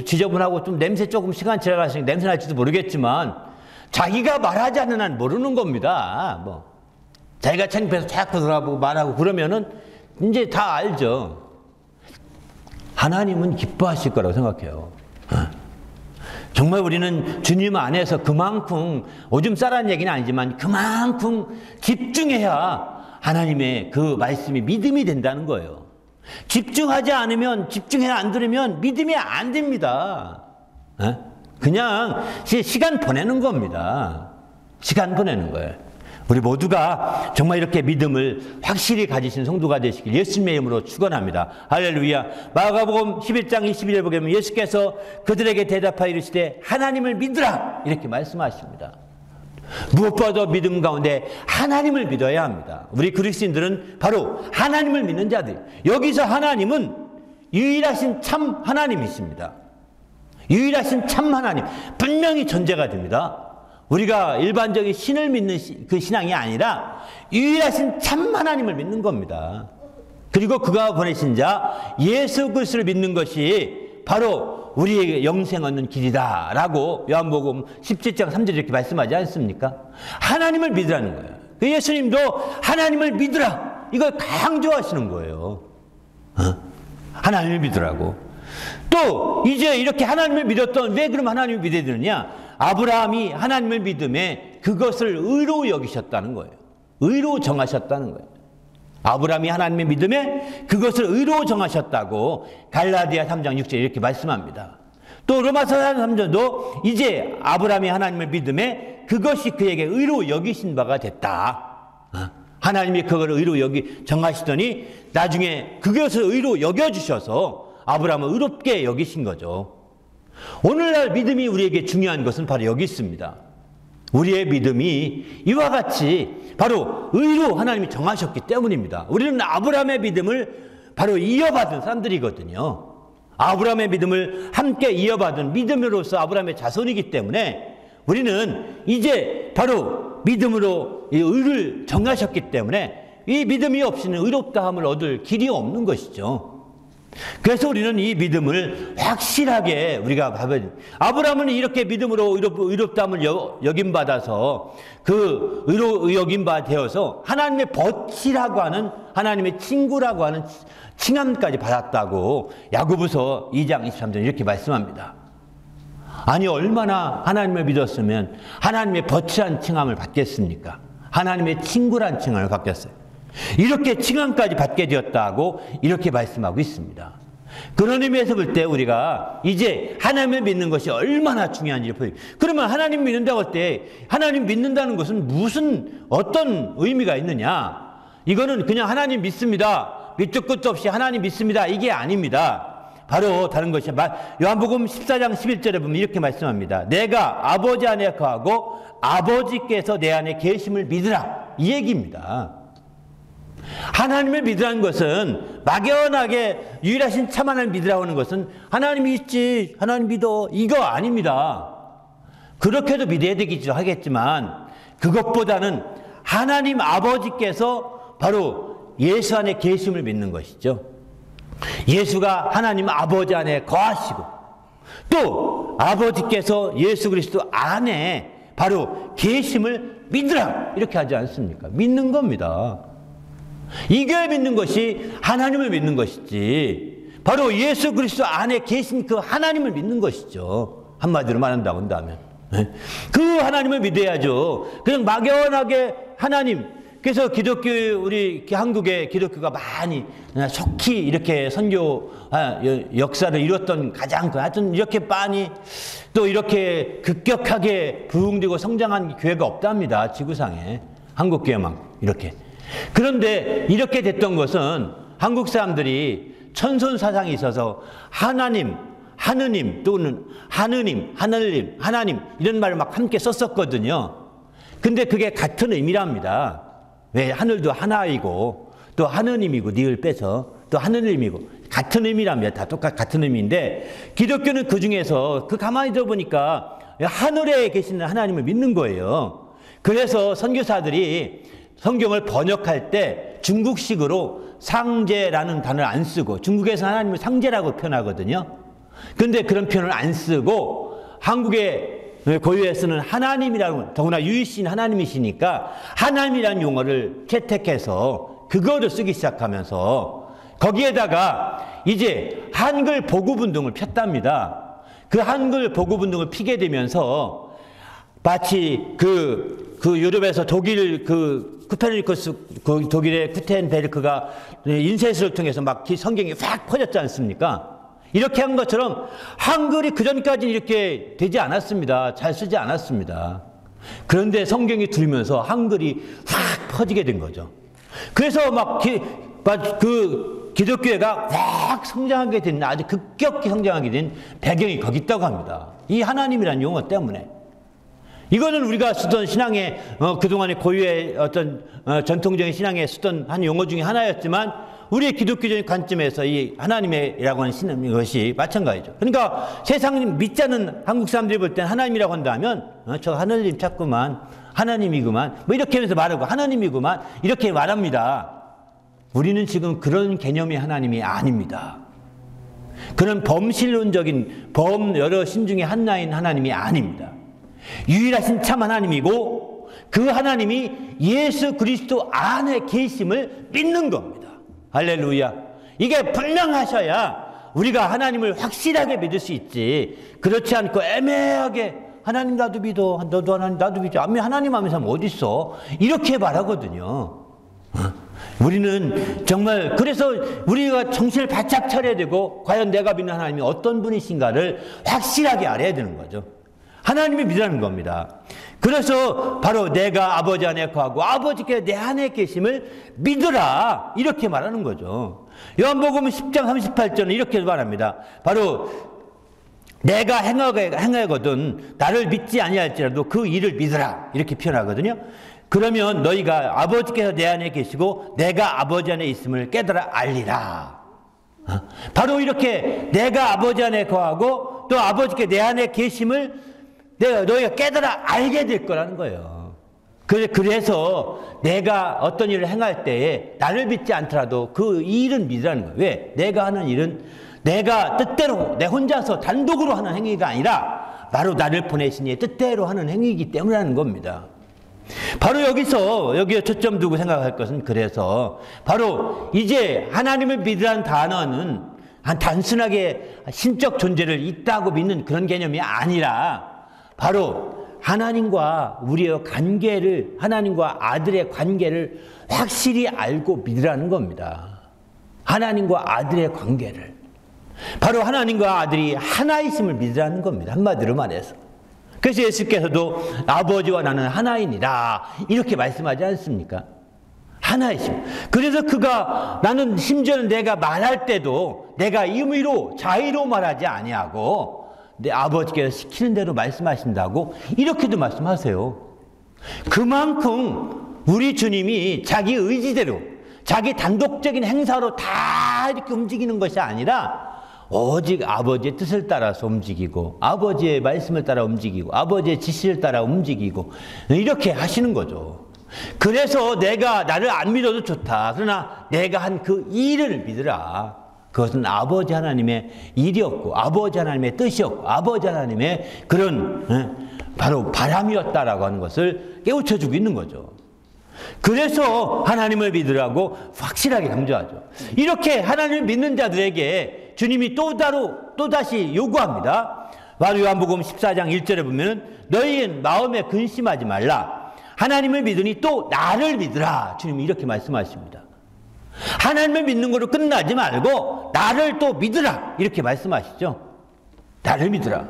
지저분하고 좀 냄새 조금 시간 지나가시니까 냄새 날지도 모르겠지만 자기가 말하지 않는 한 모르는 겁니다. 뭐 자기가 창피해서 자꾸 돌아보고 말하고 그러면은 이제 다 알죠. 하나님은 기뻐하실 거라고 생각해요. 정말 우리는 주님 안에서 그만큼 오줌 싸라는 얘기는 아니지만 그만큼 집중해야 하나님의 그 말씀이 믿음이 된다는 거예요. 집중하지 않으면, 집중해 안 들으면 믿음이 안 됩니다. 그냥 시간 보내는 겁니다. 시간 보내는 거예요. 우리 모두가 정말 이렇게 믿음을 확실히 가지신 성도가 되시길 예수님의 이름으로 축원합니다. 할렐루야. 마가복음 11장 21절에 보면 예수께서 그들에게 대답하여 이르시되 하나님을 믿으라 이렇게 말씀하십니다. 무엇보다도 믿음 가운데 하나님을 믿어야 합니다. 우리 그리스도인들은 바로 하나님을 믿는 자들. 여기서 하나님은 유일하신 참 하나님이십니다. 유일하신 참 하나님. 분명히 전제가 됩니다. 우리가 일반적인 신을 믿는 그 신앙이 아니라 유일하신 참 하나님을 믿는 겁니다. 그리고 그가 보내신 자 예수 그리스도를 믿는 것이 바로 우리에게 영생 얻는 길이다 라고 요한복음 17장 3절 이렇게 말씀하지 않습니까? 하나님을 믿으라는 거예요. 그 예수님도 하나님을 믿으라 이걸 강조하시는 거예요. 하나님을 믿으라고. 또 이제 이렇게 하나님을 믿었던 왜 그럼 하나님을 믿어야 되느냐? 아브라함이 하나님을 믿음에 그것을 의로 여기셨다는 거예요. 의로 정하셨다는 거예요. 아브라함이 하나님의 믿음에 그것을 의로 정하셨다고 갈라디아 3장 6절 이렇게 말씀합니다. 또 로마서 3장도 이제 아브라함이 하나님을 믿음에 그것이 그에게 의로 여기신 바가 됐다. 하나님이 그걸 의로 정하시더니 나중에 그것을 의로 여겨주셔서 아브라함을 의롭게 여기신 거죠. 오늘날 믿음이 우리에게 중요한 것은 바로 여기 있습니다. 우리의 믿음이 이와 같이 바로 의로 하나님이 정하셨기 때문입니다. 우리는 아브라함의 믿음을 바로 이어받은 사람들이거든요. 아브라함의 믿음을 함께 이어받은 믿음으로서 아브라함의 자손이기 때문에 우리는 이제 바로 믿음으로 의를 정하셨기 때문에 이 믿음이 없이는 의롭다함을 얻을 길이 없는 것이죠. 그래서 우리는 이 믿음을 확실하게 우리가 봐야 돼요. 아브라함은 이렇게 믿음으로 의롭다함을 여김받아서 그 여김바 되어서 하나님의 벗이라고 하는 하나님의 친구라고 하는 칭함까지 받았다고 야고보서 2장 23절 이렇게 말씀합니다. 아니 얼마나 하나님을 믿었으면 하나님의 벗이란 칭함을 받겠습니까? 하나님의 친구란 칭함을 받겠어요. 이렇게 칭함까지 받게 되었다고 이렇게 말씀하고 있습니다. 그런 의미에서 볼 때 우리가 이제 하나님을 믿는 것이 얼마나 중요한지를 보여요. 그러면 하나님 믿는다고 할 때 하나님 믿는다는 것은 어떤 의미가 있느냐? 이거는 그냥 하나님 믿습니다. 밑도 끝도 없이 하나님 믿습니다. 이게 아닙니다. 바로 다른 것이야. 요한복음 14장 11절에 보면 이렇게 말씀합니다. 내가 아버지 안에 거하고 아버지께서 내 안에 계심을 믿으라. 이 얘기입니다. 하나님을 믿으라는 것은 막연하게 유일하신 참 하나님 믿으라고 하는 것은 하나님이 있지, 하나님 믿어, 이거 아닙니다. 그렇게도 믿어야 되기도 하겠지만 그것보다는 하나님 아버지께서 바로 예수 안에 계심을 믿는 것이죠. 예수가 하나님 아버지 안에 거하시고 또 아버지께서 예수 그리스도 안에 바로 계심을 믿으라 이렇게 하지 않습니까? 믿는 겁니다. 이 교회 믿는 것이 하나님을 믿는 것이지 바로 예수 그리스도 안에 계신 그 하나님을 믿는 것이죠. 한마디로 말한다고 한다면 그 하나님을 믿어야죠. 그냥 막연하게 하나님. 그래서 기독교 우리 한국의 기독교가 많이 속히 이렇게 선교 역사를 이뤘던 가장 하여튼 이렇게 많이 또 이렇게 급격하게 부흥되고 성장한 교회가 없답니다. 지구상에 한국 교회만 이렇게. 그런데 이렇게 됐던 것은 한국 사람들이 천선 사상이 있어서 하나님, 하느님 또는 하느님, 하나님 이런 말을 막 함께 썼었거든요. 근데 그게 같은 의미랍니다. 왜? 하늘도 하나이고 또 하느님이고 니을 빼서 또 하느님이고 같은 의미랍니다. 다 같은 의미인데 기독교는 그 중에서 그 가만히 들어보니까 하늘에 계시는 하나님을 믿는 거예요. 그래서 선교사들이 성경을 번역할 때 중국식으로 상제라는 단어를 안 쓰고 중국에서 하나님을 상제라고 표현하거든요. 근데 그런 표현을 안 쓰고 한국의 고유에 쓰는 하나님이라고 더구나 유일신 하나님이시니까 하나님이라는 용어를 채택해서 그거를 쓰기 시작하면서 거기에다가 이제 한글 보급운동을 폈답니다. 그 한글 보급운동을 피게 되면서 마치 그 유럽에서 독일 쿠페르니쿠스 독일의 구텐베르크가 인쇄술을 통해서 막 성경이 확 퍼졌지 않습니까? 이렇게 한 것처럼 한글이 그전까지 이렇게 되지 않았습니다. 잘 쓰지 않았습니다. 그런데 성경이 들면서 한글이 확 퍼지게 된 거죠. 그래서 기독교회가 확 성장하게 된, 아주 급격히 성장하게 된 배경이 거기 있다고 합니다. 이 하나님이라는 용어 때문에. 이거는 우리가 쓰던 신앙의 그동안의 고유의 어떤 전통적인 신앙에 쓰던 한 용어 중에 하나였지만 우리의 기독교적인 관점에서 이 하나님이라고 하는 신앙 것이 마찬가지죠. 그러니까 세상 믿지 않는 한국 사람들이 볼 때는 하나님이라고 한다면 저 하늘님 찾구만, 하나님이구만 뭐 이렇게 하면서 말하고 하나님이구만 이렇게 말합니다. 우리는 지금 그런 개념의 하나님이 아닙니다. 그런 범신론적인 여러 신 중에 하나인 하나님이 아닙니다. 유일하신 참 하나님이고 그 하나님이 예수 그리스도 안에 계심을 믿는 겁니다. 할렐루야. 이게 분명하셔야 우리가 하나님을 확실하게 믿을 수 있지 그렇지 않고 애매하게 하나님 나도 믿어. 너도 하나님 나도 믿어. 하나님 하면서 어디 있어? 이렇게 말하거든요. 우리는 정말 그래서 우리가 정신을 바짝 차려야 되고 과연 내가 믿는 하나님이 어떤 분이신가를 확실하게 알아야 되는 거죠. 하나님이 믿으라는 겁니다. 그래서 바로 내가 아버지 안에 거하고 아버지께서 내 안에 계심을 믿으라 이렇게 말하는 거죠. 요한복음 10장 38절은 이렇게 말합니다. 바로 내가 행하거든 나를 믿지 아니할지라도 그 일을 믿으라 이렇게 표현하거든요. 그러면 너희가 아버지께서 내 안에 계시고 내가 아버지 안에 있음을 깨달아 알리라. 바로 이렇게 내가 아버지 안에 거하고 또 아버지께 내 안에 계심을 너희가 깨달아 알게 될 거라는 거예요. 그래서 내가 어떤 일을 행할 때에 나를 믿지 않더라도 그 일은 믿으라는 거예요. 왜? 내가 하는 일은 내가 뜻대로 내 혼자서 단독으로 하는 행위가 아니라 바로 나를 보내신 이의 뜻대로 하는 행위이기 때문이라는 겁니다. 바로 여기에 초점 두고 생각할 것은 그래서 바로 이제 하나님을 믿으라는 단어는 단순하게 신적 존재를 있다고 믿는 그런 개념이 아니라 바로 하나님과 우리의 관계를 하나님과 아들의 관계를 확실히 알고 믿으라는 겁니다. 하나님과 아들의 관계를 바로 하나님과 아들이 하나이심을 믿으라는 겁니다. 한마디로 말해서. 그래서 예수께서도 아버지와 나는 하나이니라 이렇게 말씀하지 않습니까? 하나이심. 그래서 나는 심지어는 내가 말할 때도 내가 임의로 자의로 말하지 아니하고 내 아버지께서 시키는 대로 말씀하신다고 이렇게도 말씀하세요. 그만큼 우리 주님이 자기 의지대로 자기 단독적인 행사로 다 이렇게 움직이는 것이 아니라 오직 아버지의 뜻을 따라서 움직이고 아버지의 말씀을 따라 움직이고 아버지의 지시를 따라 움직이고 이렇게 하시는 거죠. 그래서 내가 나를 안 믿어도 좋다. 그러나 내가 한 그 일을 믿으라. 그것은 아버지 하나님의 일이었고 아버지 하나님의 뜻이었고 아버지 하나님의 그런 바로 바람이었다라고 하는 것을 깨우쳐주고 있는 거죠. 그래서 하나님을 믿으라고 확실하게 강조하죠. 이렇게 하나님을 믿는 자들에게 주님이 또다시 요구합니다. 바로 요한복음 14장 1절에 보면 너희는 마음에 근심하지 말라. 하나님을 믿으니 또 나를 믿으라. 주님이 이렇게 말씀하십니다. 하나님을 믿는 것으로 끝나지 말고 나를 또 믿으라. 이렇게 말씀하시죠. 나를 믿으라.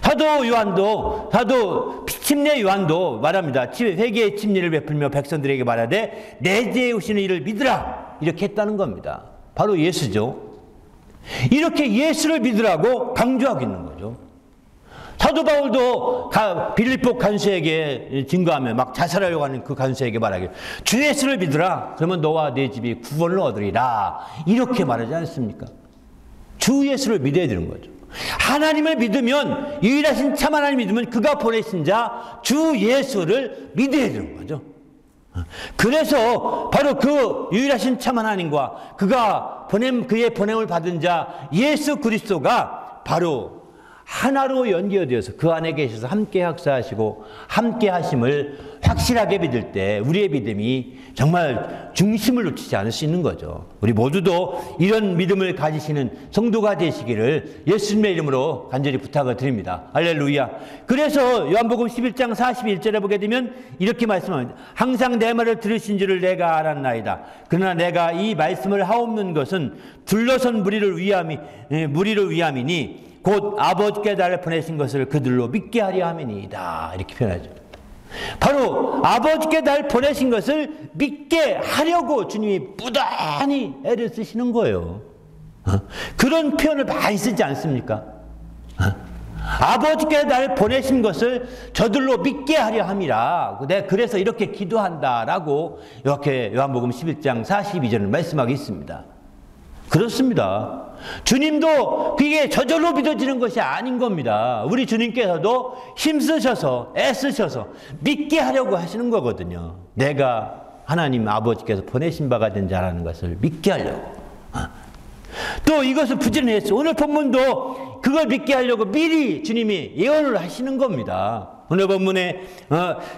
사도 침례 요한도 말합니다. 회개의 침례를 베풀며 백성들에게 말하되 내재에 오시는 이를 믿으라. 이렇게 했다는 겁니다. 바로 예수죠. 이렇게 예수를 믿으라고 강조하고 있는 거죠. 사도 바울도 빌립보 간수에게 증거하며 막 자살하려고 하는 그 간수에게 말하기를 주 예수를 믿으라. 그러면 너와 네 집이 구원을 얻으리라. 이렇게 말하지 않습니까? 주 예수를 믿어야 되는 거죠. 하나님을 믿으면 유일하신 참 하나님 믿으면 그가 보내신 자 주 예수를 믿어야 되는 거죠. 그래서 바로 그 유일하신 참 하나님과 그의 보냄을 받은 자 예수 그리스도가 바로 하나로 연결되어서 그 안에 계셔서 함께 역사하시고 함께 하심을 확실하게 믿을 때 우리의 믿음이 정말 중심을 놓치지 않을 수 있는 거죠. 우리 모두도 이런 믿음을 가지시는 성도가 되시기를 예수님의 이름으로 간절히 부탁을 드립니다. 할렐루야. 그래서 요한복음 11장 41절에 보게 되면 이렇게 말씀합니다. 항상 내 말을 들으신 줄을 내가 알았나이다. 그러나 내가 이 말씀을 하옵는 것은 둘러선 무리를 위함이니 곧 아버지께 나를 보내신 것을 그들로 믿게 하려 함이니이다. 이렇게 표현하죠. 바로 아버지께 날 보내신 것을 믿게 하려고 주님이 부단히 애를 쓰시는 거예요. 그런 표현을 많이 쓰지 않습니까? 아버지께 날 보내신 것을 저들로 믿게 하려 함이라. 내가 그래서 이렇게 기도한다라고 이렇게 요한복음 11장 42절을 말씀하고 있습니다. 그렇습니다. 주님도 그게 저절로 믿어지는 것이 아닌 겁니다. 우리 주님께서도 힘쓰셔서 애쓰셔서 믿게 하려고 하시는 거거든요. 내가 하나님 아버지께서 보내신 바가 된 자라는 것을 믿게 하려고. 또 이것을 부지런히 오늘 본문도 그걸 믿게 하려고 미리 주님이 예언을 하시는 겁니다. 오늘 본문에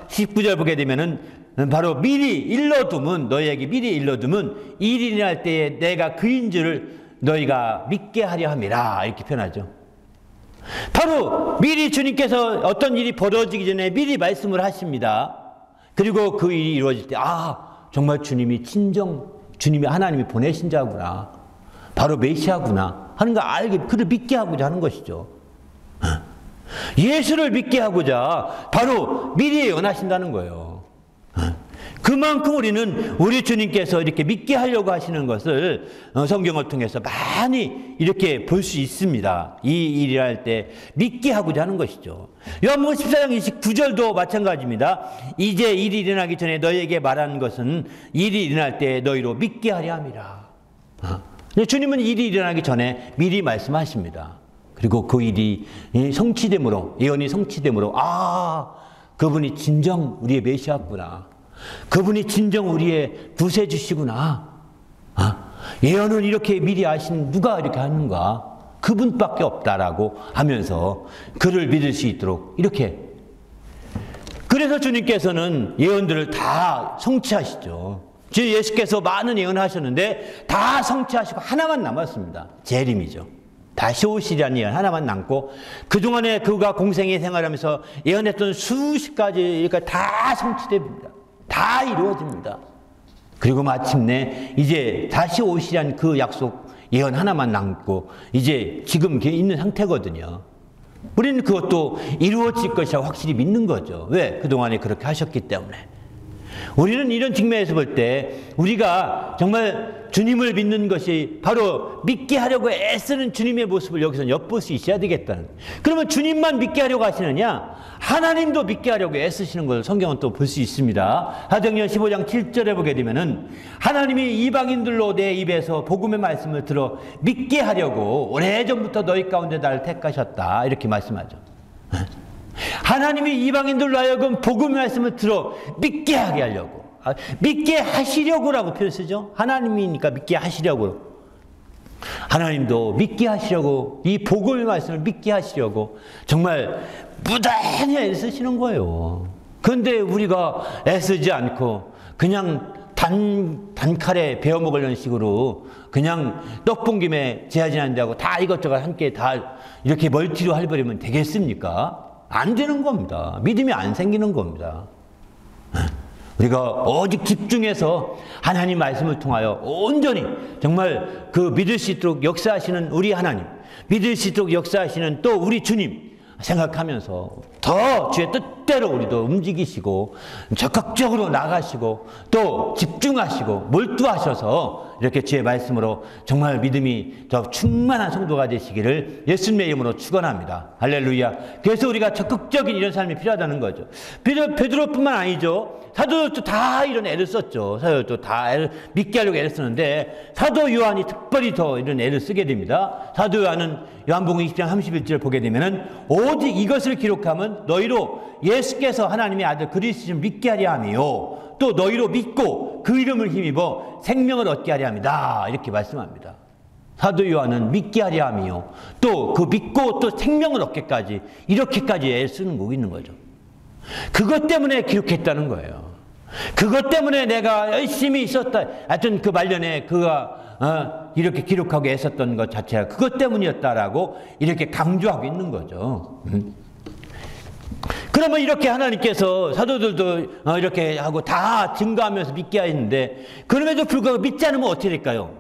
19절 보게 되면은 바로 너희에게 미리 일러두면 일이 일어날 때에 내가 그인 줄을 너희가 믿게 하려 함이라. 이렇게 표현하죠. 바로 미리 주님께서 어떤 일이 벌어지기 전에 미리 말씀을 하십니다. 그리고 그 일이 이루어질 때, 정말 주님이 주님이 하나님이 보내신 자구나, 바로 메시아구나 하는 걸 알게, 그를 믿게 하고자 하는 것이죠. 예수를 믿게 하고자 바로 미리 예언하신다는 거예요. 그만큼 우리는 우리 주님께서 이렇게 믿게 하려고 하시는 것을 성경을 통해서 많이 이렇게 볼 수 있습니다. 이 일을 할 때 믿게 하고자 하는 것이죠. 요한복음 14장 29절도 마찬가지입니다. 이제 일이 일어나기 전에 너희에게 말하는 것은 일이 일어날 때 너희로 믿게 하려 함이라. 주님은 일이 일어나기 전에 미리 말씀하십니다. 그리고 그 일이 성취됨으로, 예언이 성취됨으로, 그분이 진정 우리의 메시아구나, 그분이 진정 우리의 구세주시구나, 예언은 이렇게 미리 아신 누가 이렇게 하는가, 그분밖에 없다라고 하면서 그를 믿을 수 있도록 이렇게. 그래서 주님께서는 예언들을 다 성취하시죠. 주 예수께서 많은 예언을 하셨는데 다 성취하시고 하나만 남았습니다. 재림이죠. 다시 오시리라는 예언 하나만 남고, 그동안에 그가 공생애 생활하면서 예언했던 수십 가지 다 성취됩니다. 다 이루어집니다. 그리고 마침내 이제 다시 오시리라는 그 약속 예언 하나만 남고 이제 지금 있는 상태거든요. 우리는 그것도 이루어질 것이라고 확실히 믿는 거죠. 왜? 그동안에 그렇게 하셨기 때문에. 우리는 이런 측면에서 볼 때 우리가 정말 주님을 믿는 것이 바로 믿게 하려고 애쓰는 주님의 모습을 여기서 엿볼 수 있어야 되겠다는. 그러면 주님만 믿게 하려고 하시느냐? 하나님도 믿게 하려고 애쓰시는 것을 성경은 또 볼 수 있습니다. 사도행전 15장 7절에 보게 되면은 하나님이 이방인들로 내 입에서 복음의 말씀을 들어 믿게 하려고 오래전부터 너희 가운데 나를 택하셨다, 이렇게 말씀하죠. 하나님이 이방인들로 하여금 복음의 말씀을 들어 믿게 하게 하려고, 믿게 하시려고라고 표현 쓰죠. 하나님이니까 믿게 하시려고. 하나님도 믿게 하시려고, 이 복음의 말씀을 믿게 하시려고 정말 무단히 애쓰시는 거예요. 그런데 우리가 애쓰지 않고 그냥 단칼에 베어먹으려는 식으로 그냥 떡 본 김에 제하지난다고 다 이것저것 함께 다 이렇게 멀티로 해버리면 되겠습니까? 안 되는 겁니다. 믿음이 안 생기는 겁니다. 우리가 오직 집중해서 하나님 말씀을 통하여 온전히 정말 그 믿을 수 있도록 역사하시는 우리 하나님, 믿을 수 있도록 역사하시는 또 우리 주님 생각하면서 더 주의 뜻대로 우리도 움직이시고 적극적으로 나가시고 또 집중하시고 몰두하셔서 이렇게 주의 말씀으로 정말 믿음이 더 충만한 성도가 되시기를 예수님의 이름으로 축원합니다. 할렐루야. 그래서 우리가 적극적인 이런 삶이 필요하다는 거죠. 베드로뿐만 아니죠. 사도들도 다 이런 애를 썼죠. 사도들도 다 애를 믿게 하려고 애를 쓰는데 사도 요한이 특별히 더 이런 애를 쓰게 됩니다. 사도 요한은 요한복음 20장 31절을 보게 되면은 오직 이것을 기록하면 너희로 예수께서 하나님의 아들 그리스도를 믿게 하려 하며 또 너희로 믿고 그 이름을 힘입어 생명을 얻게 하려 합니다. 이렇게 말씀합니다. 사도 요한은 믿게 하려 하며 또 그 믿고 또 생명을 얻게까지 이렇게까지 애를 쓰는 거고 있는 거죠. 그것 때문에 기록했다는 거예요. 그것 때문에 내가 열심히 있었다. 하여튼 그 말년에 그가 이렇게 기록하고 애썼던 것 자체가 그것 때문이었다라고 이렇게 강조하고 있는 거죠. 그러면 이렇게 하나님께서 사도들도 이렇게 하고 다 증거하면서 믿게 하는데 그럼에도 불구하고 믿지 않으면 어떻게 될까요?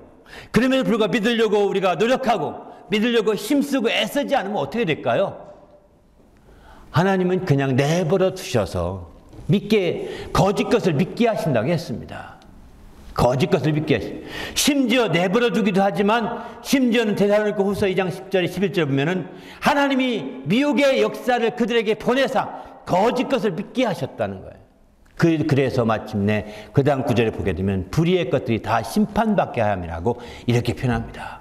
그럼에도 불구하고 믿으려고 우리가 노력하고 믿으려고 힘쓰고 애쓰지 않으면 어떻게 될까요? 하나님은 그냥 내버려 두셔서 거짓 것을 믿게 하신다고 했습니다. 거짓 것을 믿게 하십니다. 심지어 내버려 두기도 하지만 심지어는 데살로니가 후서 2장 10절에 11절 보면은 하나님이 미혹의 역사를 그들에게 보내사 거짓 것을 믿게 하셨다는 거예요. 그래서 마침내 그 다음 구절에 보게 되면 불의의 것들이 다 심판받게 함이라고 이렇게 표현합니다.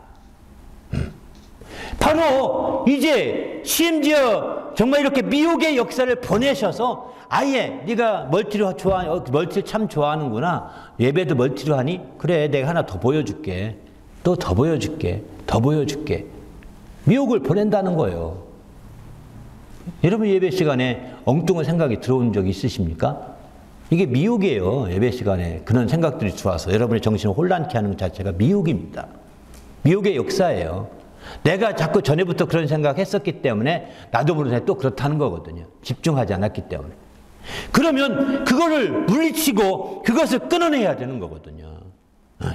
바로 이제 심지어 정말 이렇게 미혹의 역사를 보내셔서 아예 네가 멀티를 참 좋아하는구나. 예배도 멀티로 하니? 그래, 내가 하나 더 보여줄게. 또 더 보여줄게. 더 보여줄게. 미혹을 보낸다는 거예요. 여러분 예배 시간에 엉뚱한 생각이 들어온 적 있으십니까? 이게 미혹이에요. 예배 시간에 그런 생각들이 들어와서 여러분의 정신을 혼란케 하는 것 자체가 미혹입니다. 미혹의 역사예요. 내가 자꾸 전에부터 그런 생각했었기 때문에 나도 모르게 또 그렇다는 거거든요. 집중하지 않았기 때문에. 그러면 그거를 물리치고 그것을 끊어내야 되는 거거든요.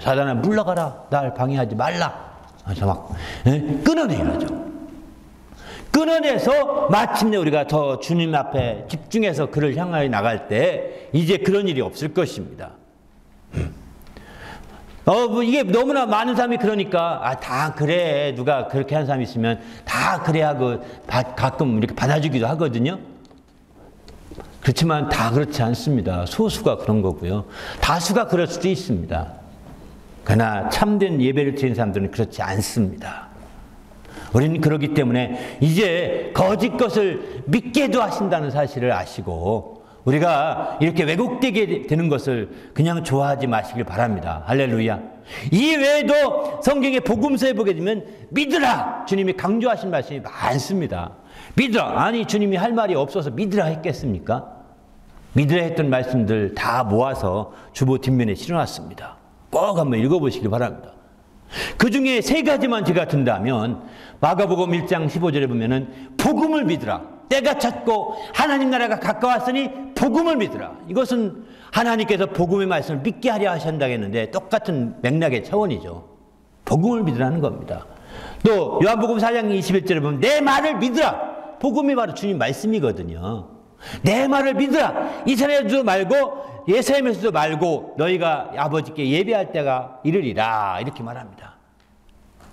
사단아 물러가라. 날 방해하지 말라. 그래서 막 끊어내야죠. 끊어내서 마침내 우리가 더 주님 앞에 집중해서 그를 향하여 나갈 때 이제 그런 일이 없을 것입니다. 뭐 이게 너무나 많은 사람이 그러니까 다 그래, 누가 그렇게 하는 사람이 있으면 다 그래 하고 가끔 이렇게 받아주기도 하거든요. 그렇지만 다 그렇지 않습니다. 소수가 그런 거고요. 다수가 그럴 수도 있습니다. 그러나 참된 예배를 드리는 사람들은 그렇지 않습니다. 우리는 그렇기 때문에 이제 거짓 것을 믿게도 하신다는 사실을 아시고 우리가 이렇게 왜곡되게 되는 것을 그냥 좋아하지 마시길 바랍니다. 할렐루야. 이 외에도 성경의 복음서에 보게 되면 믿으라! 주님이 강조하신 말씀이 많습니다. 믿으라! 아니 주님이 할 말이 없어서 믿으라 했겠습니까? 믿으라 했던 말씀들 다 모아서 주보 뒷면에 실어놨습니다. 꼭 한번 읽어보시길 바랍니다. 그 중에 3가지만 제가 든다면 마가복음 1장 15절에 보면은 복음을 믿으라. 때가 찼고 하나님 나라가 가까웠으니 복음을 믿으라. 이것은 하나님께서 복음의 말씀을 믿게 하려 하신다고 했는데 똑같은 맥락의 차원이죠. 복음을 믿으라는 겁니다. 또 요한복음 4장 21절에 보면 내 말을 믿으라. 복음이 바로 주님 말씀이거든요. 내 말을 믿으라. 이스라엘에도 말고 예루살렘에서도 말고 너희가 아버지께 예배할 때가 이르리라. 이렇게 말합니다.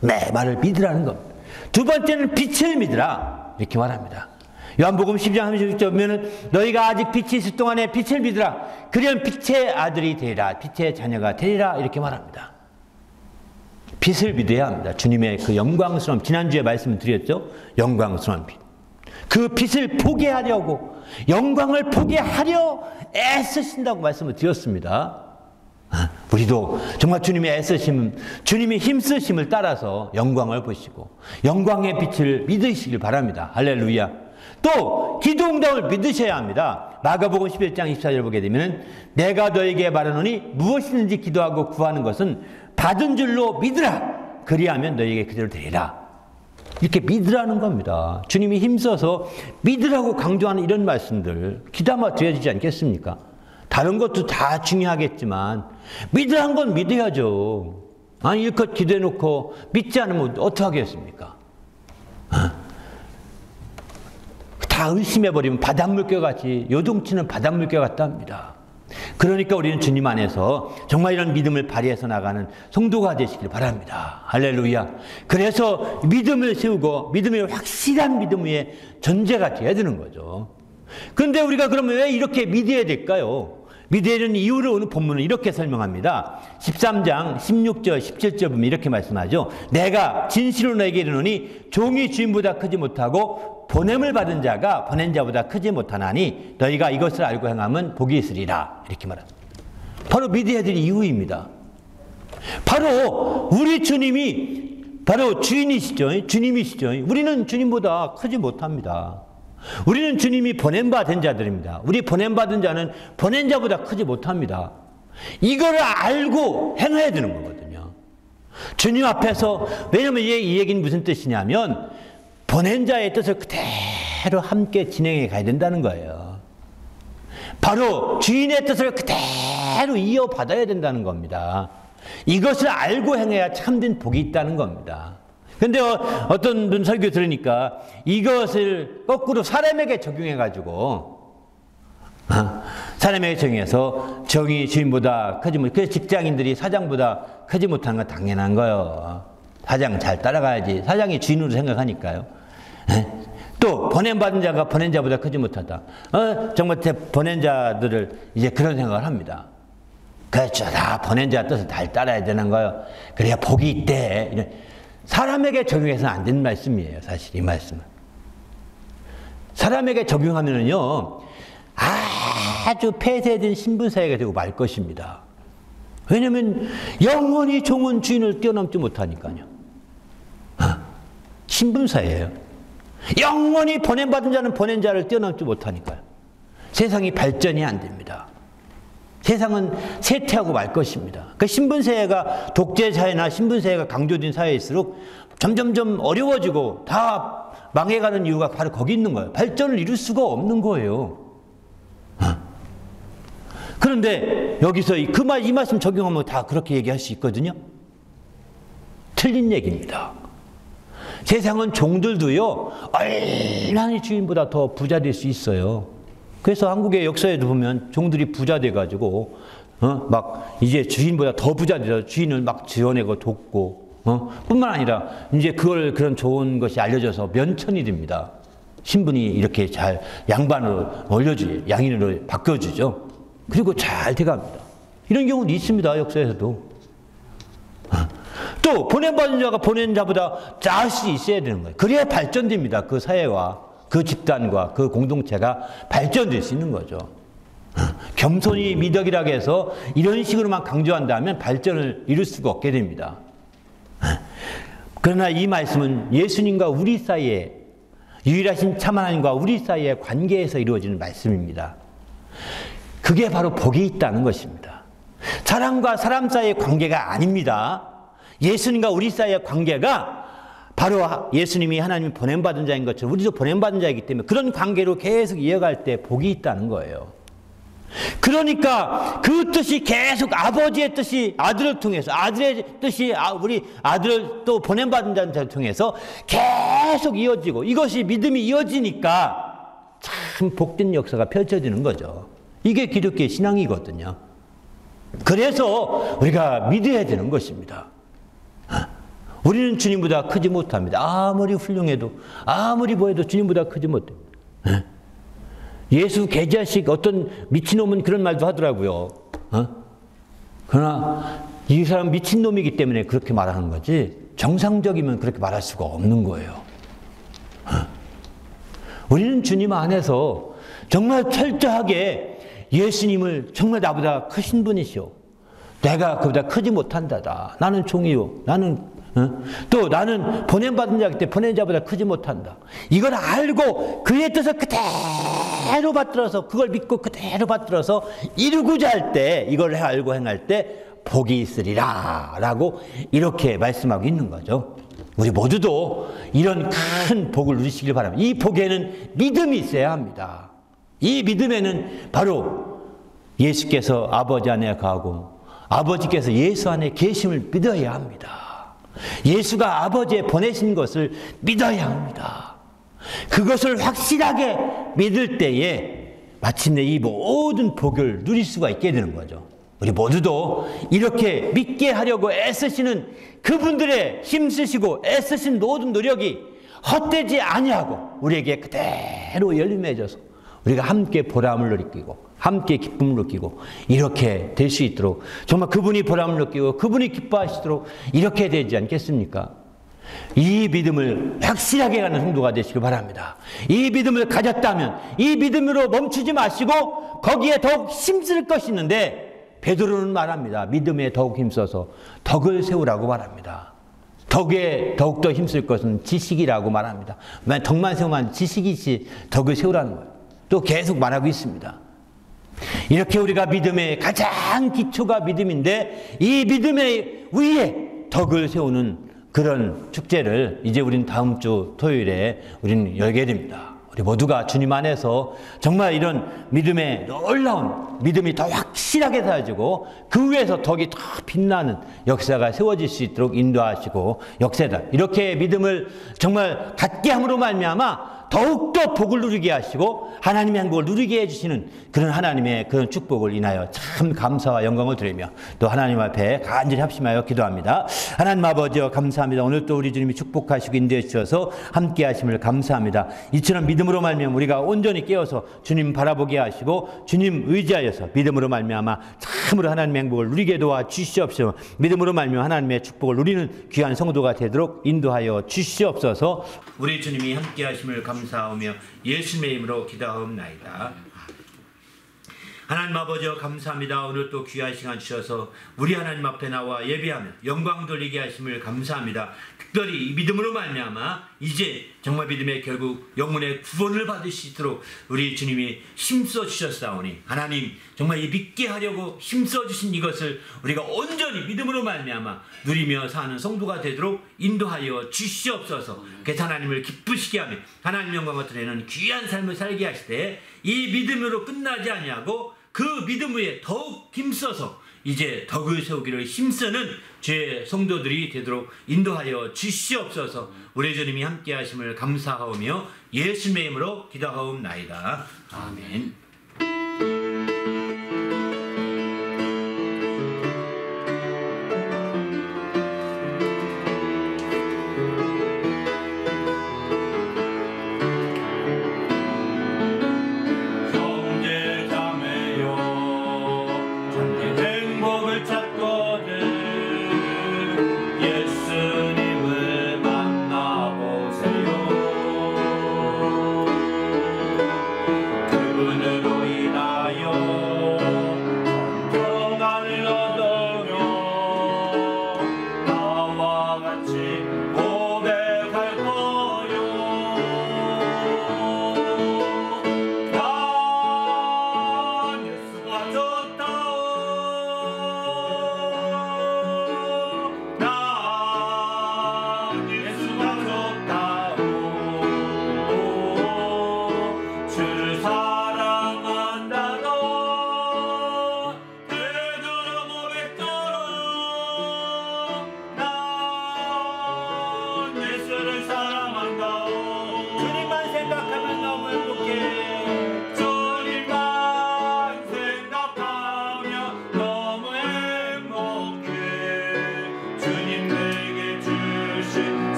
내 말을 믿으라는 겁니다. 두 번째는 빛을 믿으라. 이렇게 말합니다. 요한복음 10장 36절 보면은 너희가 아직 빛이 있을 동안에 빛을 믿으라. 그리하면 빛의 아들이 되리라. 빛의 자녀가 되리라. 이렇게 말합니다. 빛을 믿어야 합니다. 주님의 그 영광스러운, 지난주에 말씀을 드렸죠. 영광스러운 빛. 그 빛을 보게 하려고, 영광을 보게 하려 애쓰신다고 말씀을 드렸습니다. 우리도 정말 주님의 애쓰심, 주님의 힘쓰심을 따라서 영광을 보시고 영광의 빛을 믿으시길 바랍니다. 할렐루야. 또 기도 응답을 믿으셔야 합니다. 마가복음 11장 24절 보게 되면 내가 너에게 말하노니 무엇이든지 기도하고 구하는 것은 받은 줄로 믿으라. 그리하면 너에게 그대로 되리라. 이렇게 믿으라는 겁니다. 주님이 힘써서 믿으라고 강조하는 이런 말씀들 귀담아 드려지지 않겠습니까? 다른 것도 다 중요하겠지만 믿으라는 건 믿어야죠. 아니 일껏 기도해놓고 믿지 않으면 어떻게 하겠습니까? 다 의심해버리면 바닷물결 같이, 요동치는 바닷물결 같다 합니다. 그러니까 우리는 주님 안에서 정말 이런 믿음을 발휘해서 나가는 성도가 되시길 바랍니다. 할렐루야. 그래서 믿음을 세우고 믿음의 확실한 믿음 위에 전제가 되어야 되는 거죠. 그런데 우리가 그러면 왜 이렇게 믿어야 될까요? 믿어야 되는 이유를 오늘 본문은 이렇게 설명합니다. 13장 16절 17절 보면 이렇게 말씀하죠. 내가 진실로 너에게 이르노니 종이 주인보다 크지 못하고 보냄을 받은 자가 보낸 자보다 크지 못하나니 너희가 이것을 알고 행하면 복이 있으리라. 이렇게 말합니다. 바로 믿어야 될 이유입니다. 바로 우리 주님이 바로 주인이시죠. 주님이시죠. 우리는 주님보다 크지 못합니다. 우리는 주님이 보냄받은 자들입니다. 우리 보냄받은 자는 보낸 자보다 크지 못합니다. 이거를 알고 행해야 되는 거거든요. 주님 앞에서, 왜냐하면 이 얘기는 무슨 뜻이냐면 보낸 자의 뜻을 그대로 함께 진행해 가야 된다는 거예요. 바로 주인의 뜻을 그대로 이어받아야 된다는 겁니다. 이것을 알고 행해야 참된 복이 있다는 겁니다. 근데 어떤 분 설교 들으니까 이것을 거꾸로 사람에게 적용해가지고, 사람에게 적용해서 정의 주인보다 크지 못, 그래서 직장인들이 사장보다 크지 못하는 건 당연한 거예요. 사장 잘 따라가야지. 사장이 주인으로 생각하니까요. 또 보냄받은 자가 보낸 자보다 크지 못하다. 정말 보낸 자들을 이제 그런 생각을 합니다. 그렇죠. 다 보낸 자 뜻을 잘 따라야 되는 거예요. 그래야 복이 있대. 사람에게 적용해서는 안 되는 말씀이에요. 사실 이 말씀은. 사람에게 적용하면은요, 아주 폐쇄된 신분사회가 되고 말 것입니다. 왜냐하면 영원히 종은 주인을 뛰어넘지 못하니까요. 신분사회예요. 영원히 보냄받은 자는 보낸 자를 뛰어넘지 못하니까요. 세상이 발전이 안 됩니다. 세상은 쇠퇴하고 말 것입니다. 그 신분사회가 독재사회나 신분사회가 강조된 사회일수록 점점점 어려워지고 다 망해가는 이유가 바로 거기 있는 거예요. 발전을 이룰 수가 없는 거예요. 그런데 여기서 이 말씀 적용하면 다 그렇게 얘기할 수 있거든요. 틀린 얘기입니다. 세상은 종들도요, 얼마나 주인보다 더 부자 될 수 있어요. 그래서 한국의 역사에도 보면 종들이 부자 돼가지고, 막 이제 주인보다 더 부자 돼서 주인을 막 지어내고 돕고, 뿐만 아니라 이제 그런 좋은 것이 알려져서 면천이 됩니다. 신분이 이렇게 잘 양반으로 양인으로 바뀌어주죠. 그리고 잘 돼갑니다. 이런 경우도 있습니다. 역사에서도. 또 보냄받은 자가 보낸 자보다 나을 수 있어야 되는 거예요. 그래야 발전됩니다. 그 사회와 그 집단과 그 공동체가 발전될 수 있는 거죠. 겸손이 미덕이라고 해서 이런 식으로만 강조한다면 발전을 이룰 수가 없게 됩니다. 그러나 이 말씀은 예수님과 우리 사이에, 유일하신 참 하나님과 우리 사이의 관계에서 이루어지는 말씀입니다. 그게 바로 복이 있다는 것입니다. 사람과 사람 사이의 관계가 아닙니다. 예수님과 우리 사이의 관계가 바로 예수님이 하나님이 보냄받은 자인 것처럼 우리도 보냄받은 자이기 때문에 그런 관계로 계속 이어갈 때 복이 있다는 거예요. 그러니까 그 뜻이 계속 아버지의 뜻이 아들을 통해서, 아들의 뜻이 우리 아들을 또 보냄받은 자를 통해서 계속 이어지고, 이것이 믿음이 이어지니까 참 복된 역사가 펼쳐지는 거죠. 이게 기독교의 신앙이거든요. 그래서 우리가 믿어야 되는 것입니다. 우리는 주님보다 크지 못합니다. 아무리 훌륭해도, 아무리 보여도 주님보다 크지 못합니다. 예수 개자식 어떤 미친놈은 그런 말도 하더라고요. 그러나 이 사람 미친놈이기 때문에 그렇게 말하는 거지 정상적이면 그렇게 말할 수가 없는 거예요. 우리는 주님 안에서 정말 철저하게 예수님을 정말 나보다 크신 분이시오. 내가 그보다 크지 못한다다. 나는 종이요. 또 나는 보냄받은 자이기 때문에 보낸 자보다 크지 못한다. 이걸 알고 그의 뜻을 그대로 받들어서, 그걸 믿고 그대로 받들어서 이루고자 할 때, 이걸 알고 행할 때 복이 있으리라 라고 이렇게 말씀하고 있는 거죠. 우리 모두도 이런 큰 복을 누리시길 바랍니다. 이 복에는 믿음이 있어야 합니다. 이 믿음에는 바로 예수께서 아버지 안에 가고 아버지께서 예수 안에 계심을 믿어야 합니다. 예수가 아버지의 보내신 것을 믿어야 합니다. 그것을 확실하게 믿을 때에 마침내 이 모든 복을 누릴 수가 있게 되는 거죠. 우리 모두도 이렇게 믿게 하려고 애쓰시는 그분들의 힘쓰시고 애쓰신 모든 노력이 헛되지 아니하고 우리에게 그대로 열림해져서 우리가 함께 보람을 느끼고 함께 기쁨을 느끼고 이렇게 될 수 있도록, 정말 그분이 보람을 느끼고 그분이 기뻐하시도록 이렇게 되지 않겠습니까? 이 믿음을 확실하게 가는 성도가 되시길 바랍니다. 이 믿음을 가졌다면 이 믿음으로 멈추지 마시고 거기에 더욱 힘쓸 것이 있는데, 베드로는 말합니다. 믿음에 더욱 힘써서 덕을 세우라고 말합니다. 덕에 더욱더 힘쓸 것은 지식이라고 말합니다. 덕만 세우면 지식이지 덕을 세우라는 거예요. 또 계속 말하고 있습니다. 이렇게 우리가 믿음의 가장 기초가 믿음인데, 이 믿음의 위에 덕을 세우는 그런 축제를 이제 우린 다음 주 토요일에 우리는 열게 됩니다. 우리 모두가 주님 안에서 정말 이런 믿음의 놀라운 믿음이 더 확실하게 세워지고 그 위에서 덕이 더 빛나는 역사가 세워질 수 있도록 인도하시고, 역사다 이렇게 믿음을 정말 갖게 함으로 말미암아 더욱더 복을 누리게 하시고 하나님의 행복을 누리게 해주시는 그런 하나님의 그런 축복을 인하여 참 감사와 영광을 드리며 또 하나님 앞에 간절히 합심하여 기도합니다. 하나님 아버지여, 감사합니다. 오늘 또 우리 주님이 축복하시고 인도해 주셔서 함께 하심을 감사합니다. 이처럼 믿음으로 말미암아 우리가 온전히 깨어서 주님 바라보게 하시고 주님 의지하여서 믿음으로 말미암아 참으로 하나님의 행복을 누리게 도와 주시옵소서. 믿음으로 말미암아 하나님의 축복을 누리는 귀한 성도가 되도록 인도하여 주시옵소서. 우리 주님이 함께 하심을 감사하며 예수님의 이름으로 기도하옵나이다. 하나님 아버지여 감사합니다. 오늘 또 귀한 시간 주셔서 우리 하나님 앞에 나와 예배하며 영광 돌리게 하심을 감사합니다. 특별히 이 믿음으로 말미암아 이제 정말 믿음의 결국 영혼의 구원을 받을 수 있도록 우리 주님이 힘써 주셨사오니 하나님 정말 이 믿게 하려고 힘써 주신 이것을 우리가 온전히 믿음으로 말미암아 누리며 사는 성도가 되도록 인도하여 주시옵소서. 그래서 하나님을 기쁘시게 하며 하나님 영광을 드리는 귀한 삶을 살게 하시되 이 믿음으로 끝나지 아니하고 그 믿음 위에 더욱 힘써서 이제 덕을 세우기를 힘쓰는 주의 성도들이 되도록 인도하여 주시옵소서. 우리 주님이 함께 하심을 감사하오며 예수님의 이름으로 기도하옵나이다. 아멘.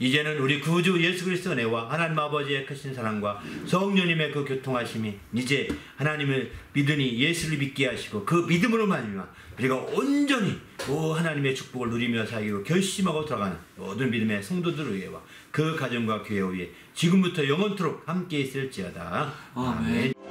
이제는 우리 구주 예수 그리스도의 은혜와 하나님 아버지의 크신 사랑과 성령님의 그 교통하심이 이제 하나님을 믿으니 예수를 믿게 하시고 그 믿음으로 말미암아 우리가 온전히 하나님의 축복을 누리며 살기로 결심하고 들어가는 모든 믿음의 성도들을 위해와 그 가정과 교회 위에 지금부터 영원토록 함께 있을지어다. 아멘.